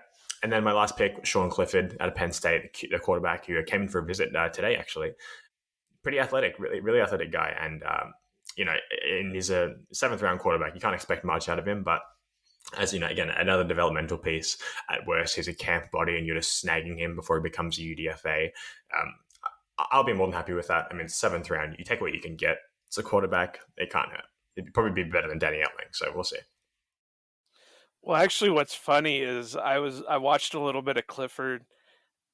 And then my last pick, Sean Clifford out of Penn State, the quarterback who came in for a visit today. Actually, pretty athletic, really athletic guy, and and he's a 7th round quarterback. You can't expect much out of him, but as you know, again, another developmental piece. At worst, he's a camp body, and you're just snagging him before he becomes a UDFA. I'll be more than happy with that. I mean, 7th round, you take what you can get. It's a quarterback. It can't hurt. It'd probably be better than Danny Etling, so we'll see. Well, actually, what's funny is I watched a little bit of Clifford,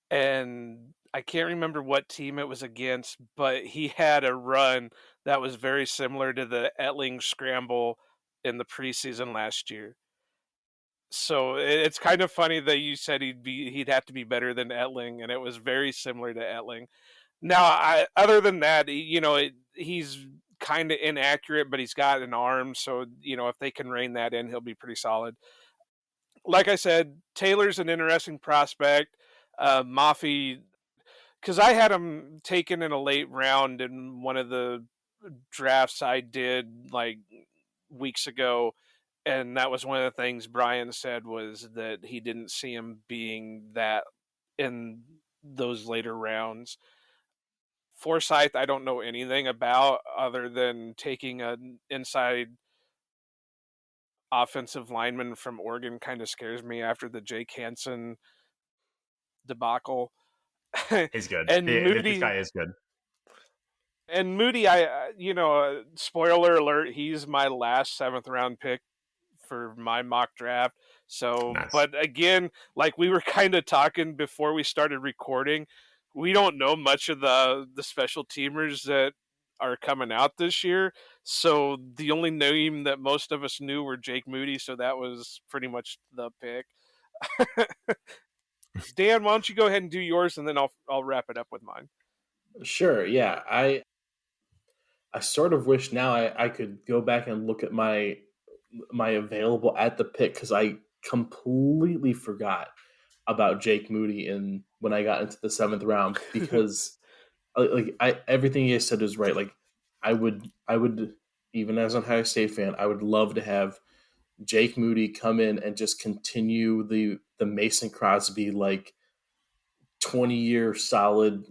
and I can't remember what team it was against, but he had a run that was very similar to the Etling scramble in the preseason last year. So it's kind of funny that you said he'd have to be better than Etling, and it was very similar to Etling. Now, other than that, he's kind of inaccurate, but he's got an arm, so if they can rein that in, he'll be pretty solid. Like I said, Taylor's an interesting prospect. Maffey, because I had him taken in a late round in one of the drafts I did like weeks ago, and that was one of the things Brian said was that he didn't see him being that in those later rounds. Forsyth, I don't know anything about other than taking an inside offensive lineman from Oregon kind of scares me after the Jake Hansen debacle. He's good. And This guy is good. And Moody, spoiler alert, he's my last 7th round pick for my mock draft. So, nice. But again, like we were kind of talking before we started recording, we don't know much of the special teamers that are coming out this year. So the only name that most of us knew were Jake Moody. So that was pretty much the pick. Dan, why don't you go ahead and do yours, and then I'll wrap it up with mine. Sure. Yeah. I sort of wish now I could go back and look at my available at the pick, because I completely forgot about Jake Moody when I got into the 7th round, because everything you said is right. Like I would even as an Ohio State fan, I would love to have Jake Moody come in and just continue the Mason Crosby 20-year solid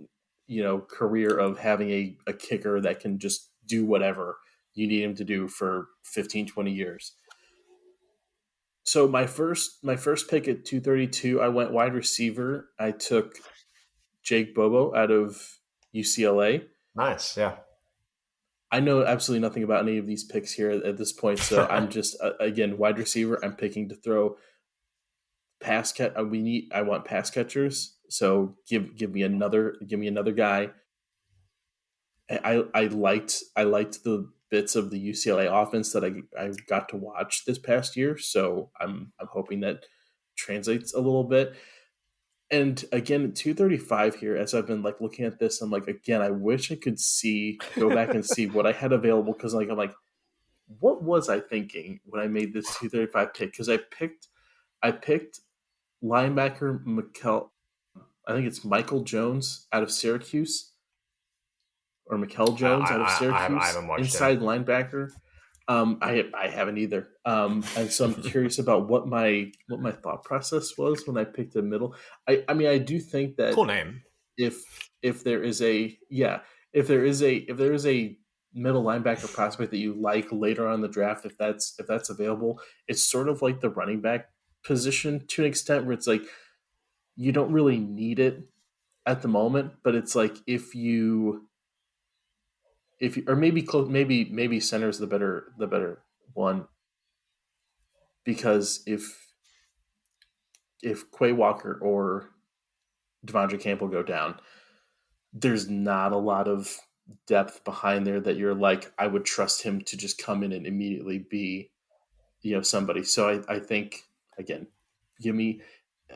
career of having a kicker that can just do whatever you need him to do for 15-20 years. So my first pick at 232, I went wide receiver. I took Jake Bobo out of UCLA. Nice, yeah. I know absolutely nothing about any of these picks here at this point, so I'm just again wide receiver. I'm picking to throw pass catch. I want pass catchers. So give me another guy. I liked the bits of the UCLA offense that I got to watch this past year. So I'm hoping that translates a little bit. And again, 235 here, as I've been looking at this, I'm again, I wish I could go back and see what I had available, because I'm like, what was I thinking when I made this 235 pick? Because I picked linebacker I think it's Michael Jones out of Syracuse, or Mikel Jones out of Syracuse, I haven't watched inside linebacker. I haven't either. And so I'm curious about what my thought process was when I picked a middle. I mean, I do think that cool name. If there is a middle linebacker prospect that you like later on in the draft, if that's available, it's sort of like the running back position to an extent, where it's like you don't really need it at the moment, but it's like if you if you, or maybe center's the better one, because if Quay Walker or Devondre Campbell go down, there's not a lot of depth behind there that you're like, I would trust him to just come in and immediately be, somebody. So I think, again, give me.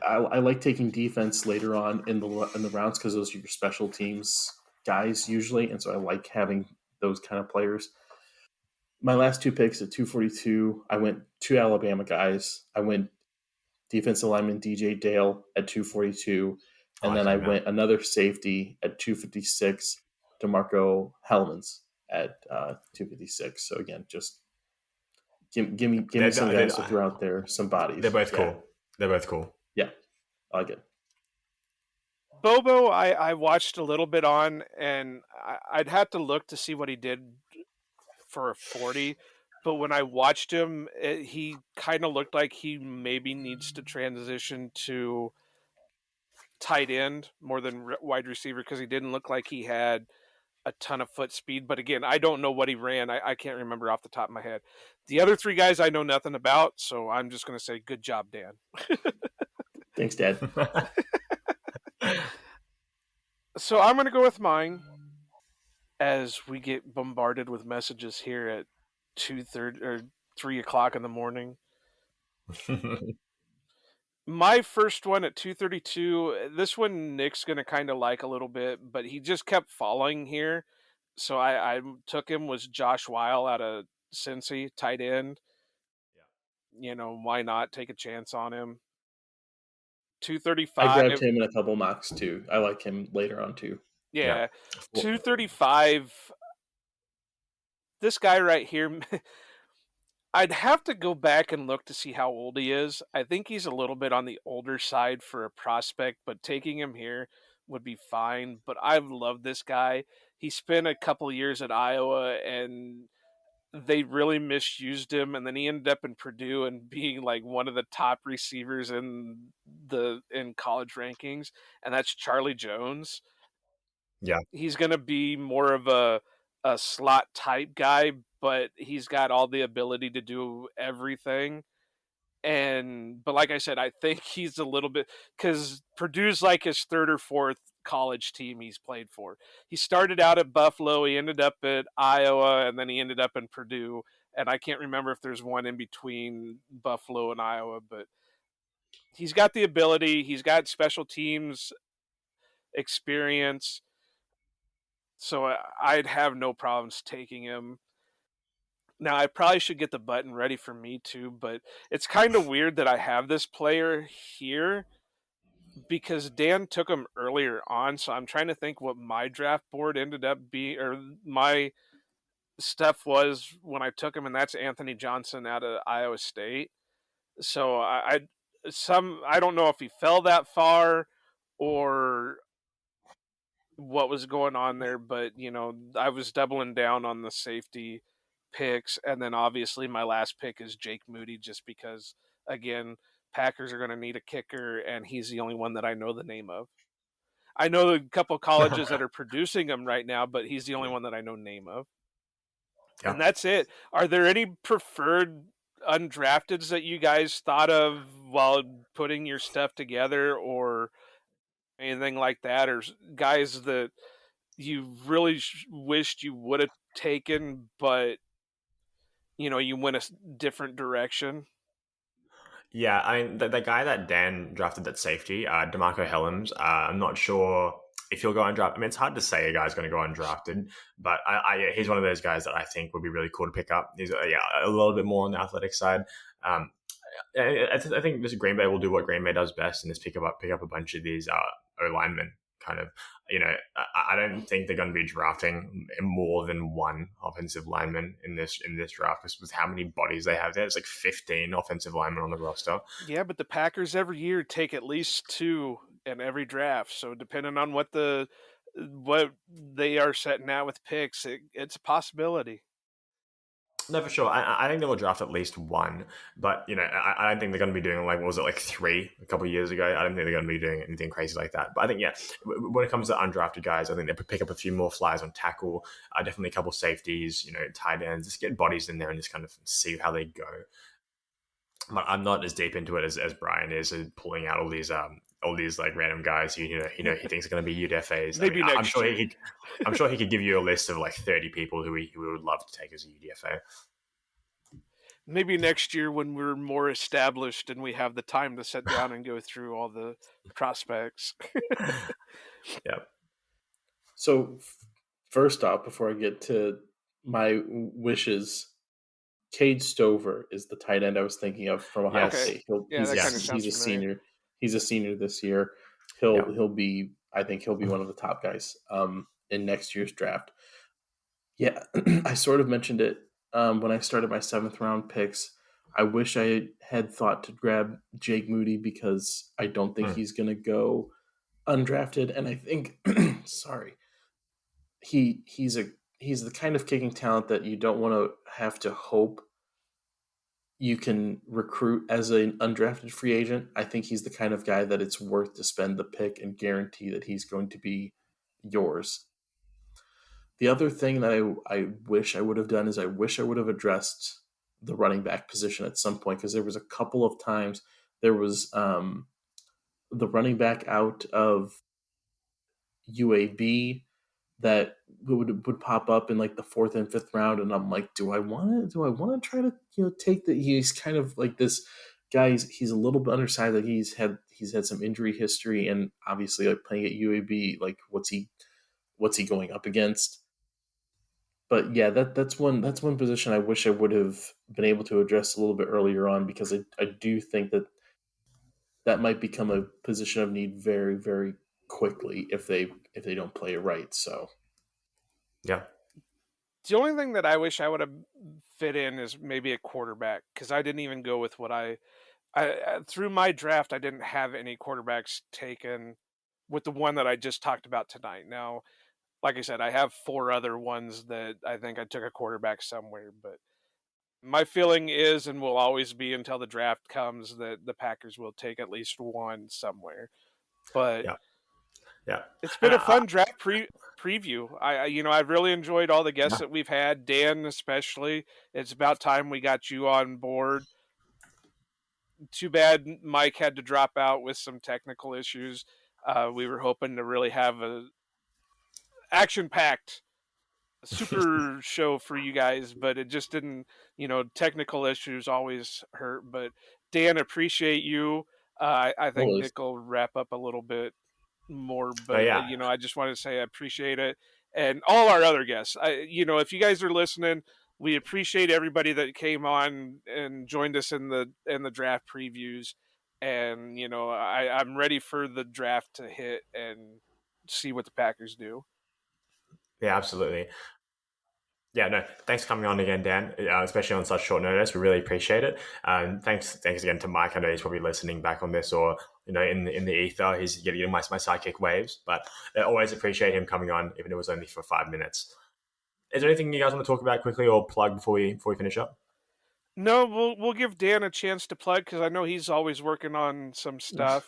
I like taking defense later on in the rounds because those are your special teams guys usually, and so I like having those kind of players. My last two picks at 242, I went two Alabama guys. I went defensive lineman DJ Dale at 242, and then I went another safety at 256, DeMarco Hellmans at 256. So again, just give me some guys to throw out there, some bodies. They're both cool. They're both cool. Yeah, I like it. Bobo, I watched a little bit on, and I'd have to look to see what he did for a 40. But when I watched him, he kind of looked like he maybe needs to transition to tight end more than wide receiver, because he didn't look like he had a ton of foot speed. But again, I don't know what he ran. I can't remember off the top of my head. The other three guys I know nothing about, so I'm just going to say good job, Dan. Thanks, Dad. So I'm going to go with mine as we get bombarded with messages here at 2:30 or 3 o'clock in the morning. My first one at 232, this one Nick's going to kind of like a little bit, but he just kept falling here. So I took him, was Josh Weil out of Cincy, tight end. Yeah. Why not take a chance on him? 235. I grabbed him in a couple mocks too. I like him later on too. Yeah. 235. This guy right here, I'd have to go back and look to see how old he is. I think he's a little bit on the older side for a prospect, but taking him here would be fine. But I love this guy. He spent a couple years at Iowa, and they really misused him, and then he ended up in Purdue and being like one of the top receivers in college rankings, and that's Charlie Jones. Yeah. He's going to be more of a slot type guy, but he's got all the ability to do everything. But like I said, I think he's a little bit, because Purdue's like his third or fourth college team he's played for. He started out at Buffalo, he ended up at Iowa, and then he ended up in Purdue. And I can't remember if there's one in between Buffalo and Iowa, but he's got the ability. He's got special teams experience. So I'd have no problems taking him. Now, I probably should get the button ready for me too, but it's kind of weird that I have this player here because Dan took him earlier on. So I'm trying to think what my draft board ended up being, or my stuff was when I took him, and that's Anthony Johnson out of Iowa State. So I don't know if he fell that far or what was going on there, but I was doubling down on the safety picks, and then obviously my last pick is Jake Moody, just because again, Packers are going to need a kicker, and he's the only one that I know the name of. I know a couple colleges that are producing him right now, but he's the only one that I know name of. Yeah. And that's it. Are there any preferred undrafteds that you guys thought of while putting your stuff together, or anything like that, or guys that you really wished you would have taken, but you went a different direction? Yeah, I mean, the guy that Dan drafted at safety, DeMarco Hellams, I'm not sure if he'll go undrafted. I mean, it's hard to say a guy's going to go undrafted, but he's one of those guys that I think would be really cool to pick up. He's a little bit more on the athletic side. I think this Green Bay will do what Green Bay does best, and is pick up a bunch of these O-linemen. Kind of, I don't think they're going to be drafting more than one offensive lineman in this draft. With how many bodies they have there, it's like 15 offensive linemen on the roster. Yeah, but the Packers every year take at least two in every draft. So depending on what they are setting out with picks, it's a possibility. No, for sure. I think they will draft at least one, but I don't think they're going to be doing like, what was it, like three a couple of years ago. I don't think they're going to be doing anything crazy like that. But I think, yeah, when it comes to undrafted guys, I think they pick up a few more flies on tackle, definitely a couple safeties, tight ends, just get bodies in there and just kind of see how they go. But I'm not as deep into it as Brian is, pulling out all these like random guys who he thinks are going to be UDFAs. Maybe next I'm sure year. I'm sure he could give you a list of like 30 people who he would love to take as a UDFA. Maybe next year when we're more established and we have the time to sit down and go through all the prospects. Yeah. So first off, before I get to my wishes, Cade Stover is the tight end I was thinking of from Ohio Yes. State. That kind of sounds He's a familiar. senior. He's a senior this year. I think he'll be one of the top guys in next year's draft. Yeah, I sort of mentioned it when I started my 7th round picks. I wish I had thought to grab Jake Moody because I don't think he's going to go undrafted, and I think sorry, he's the kind of kicking talent that you don't want to have to hope you can recruit as an undrafted free agent. I think he's the kind of guy that it's worth to spend the pick and guarantee that he's going to be yours. The other thing that I wish I would have done is I wish I would have addressed the running back position at some point, because there was a couple of times there was the running back out of UAB that would pop up in like the 4th and 5th round, and I'm like, do I want to try to take that? He's kind of like this guy. He's a little bit undersized. Like he's had some injury history, and obviously like playing at UAB, like what's he going up against? But yeah, that's one position I wish I would have been able to address a little bit earlier on, because I do think that might become a position of need very, very quickly if they don't play it right. So yeah. The only thing that I wish I would have fit in is maybe a quarterback, because I didn't even go with what I through my draft. I didn't have any quarterbacks taken with the one that I just talked about tonight. Now, like I said, I have 4 other ones that I think I took a quarterback somewhere, but my feeling is, and will always be until the draft comes, that the Packers will take at least one somewhere. But yeah, it's been a fun draft preview. I've really enjoyed all the guests that we've had, Dan especially. It's about time we got you on board. Too bad Mike had to drop out with some technical issues. We were hoping to really have a action-packed super show for you guys, but it just didn't. Technical issues always hurt. But Dan, appreciate you. I think Nick will wrap up a little bit more, but I just want to say I appreciate it, and all our other guests. If you guys are listening, we appreciate everybody that came on and joined us in the draft previews, and I'm ready for the draft to hit and see what the Packers do. Yeah, absolutely. Yeah, no, thanks for coming on again, Dan, especially on such short notice. We really appreciate it. Thanks again to Mike. I know he's probably listening back on this, or in the ether. He's getting my sidekick waves, but I always appreciate him coming on, even if it was only for 5 minutes. Is there anything you guys want to talk about quickly or plug before we finish up? No, we'll give Dan a chance to plug, because I know he's always working on some stuff.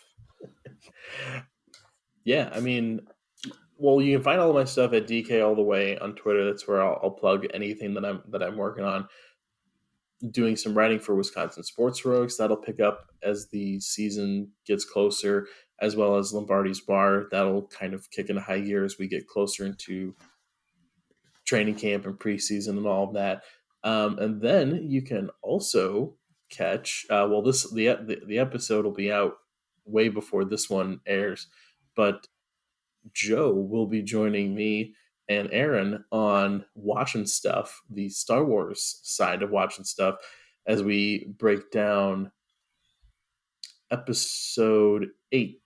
Yeah, I mean, well, you can find all of my stuff at DK All the Way on Twitter. That's where I'll plug anything that I'm working on. Doing some writing for Wisconsin Sports Rogues. That'll pick up as the season gets closer, as well as Lombardi's Bar. That'll kind of kick into high gear as we get closer into training camp and preseason and all of that. And then you can also catch. The episode will be out way before this one airs, but Joe will be joining me and Aaron on Watching Stuff, the Star Wars side of Watching Stuff, as we break down episode 8,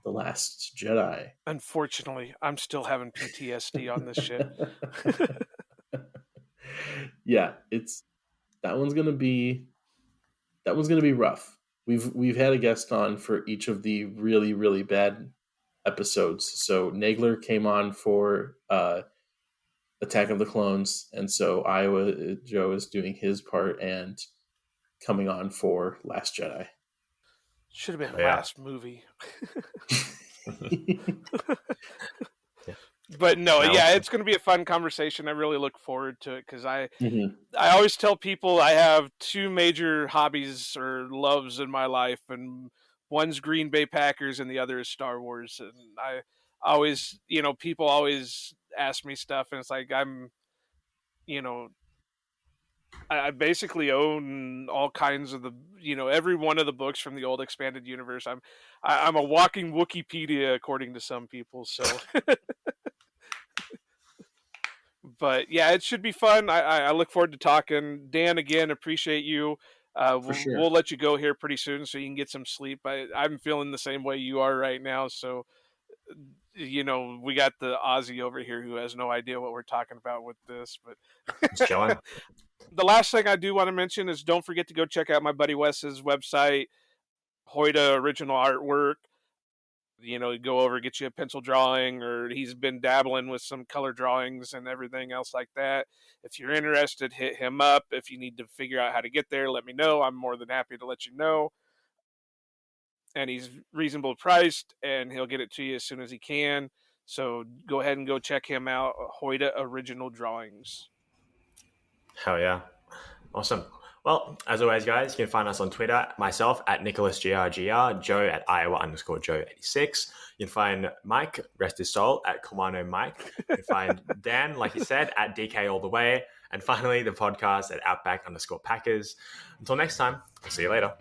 The Last Jedi. Unfortunately, I'm still having PTSD on this shit. Yeah, that one's gonna be rough. We've had a guest on for each of the really, really bad episodes. So Nagler came on for Attack of the Clones, and so Iowa Joe is doing his part and coming on for Last Jedi. Should have been Yeah. last movie. But no, yeah, it's going to be a fun conversation. I really look forward to it because I always tell people I have two major hobbies or loves in my life, and one's Green Bay Packers and the other is Star Wars. And I always, people always ask me stuff, and it's like I'm, I basically own all kinds of every one of the books from the old expanded universe. I'm a walking Wikipedia according to some people. So. But yeah, it should be fun. I look forward to talking. Dan, again, appreciate you. We'll let you go here pretty soon so you can get some sleep. I'm feeling the same way you are right now. So, we got the Aussie over here who has no idea what we're talking about with this. But It's chilling. The last thing I do want to mention is don't forget to go check out my buddy Wes's website, Hoyda Original Artwork. Go over, get you a pencil drawing, or he's been dabbling with some color drawings and everything else like that. If you're interested, hit him up. If you need to figure out how to get there, let me know. I'm more than happy to let you know. And he's reasonable priced, and he'll get it to you as soon as he can. So go ahead and go check him out, Hoyda Original Drawings. Hell yeah. Awesome. Well, as always, guys, you can find us on Twitter, myself at NicholasGRGR, Joe at Iowa_Joe86. You can find Mike, rest his soul, at Kawano Mike. You can find Dan, like you said, at DK All The Way. And finally, the podcast at Outback_Packers. Until next time, I'll see you later.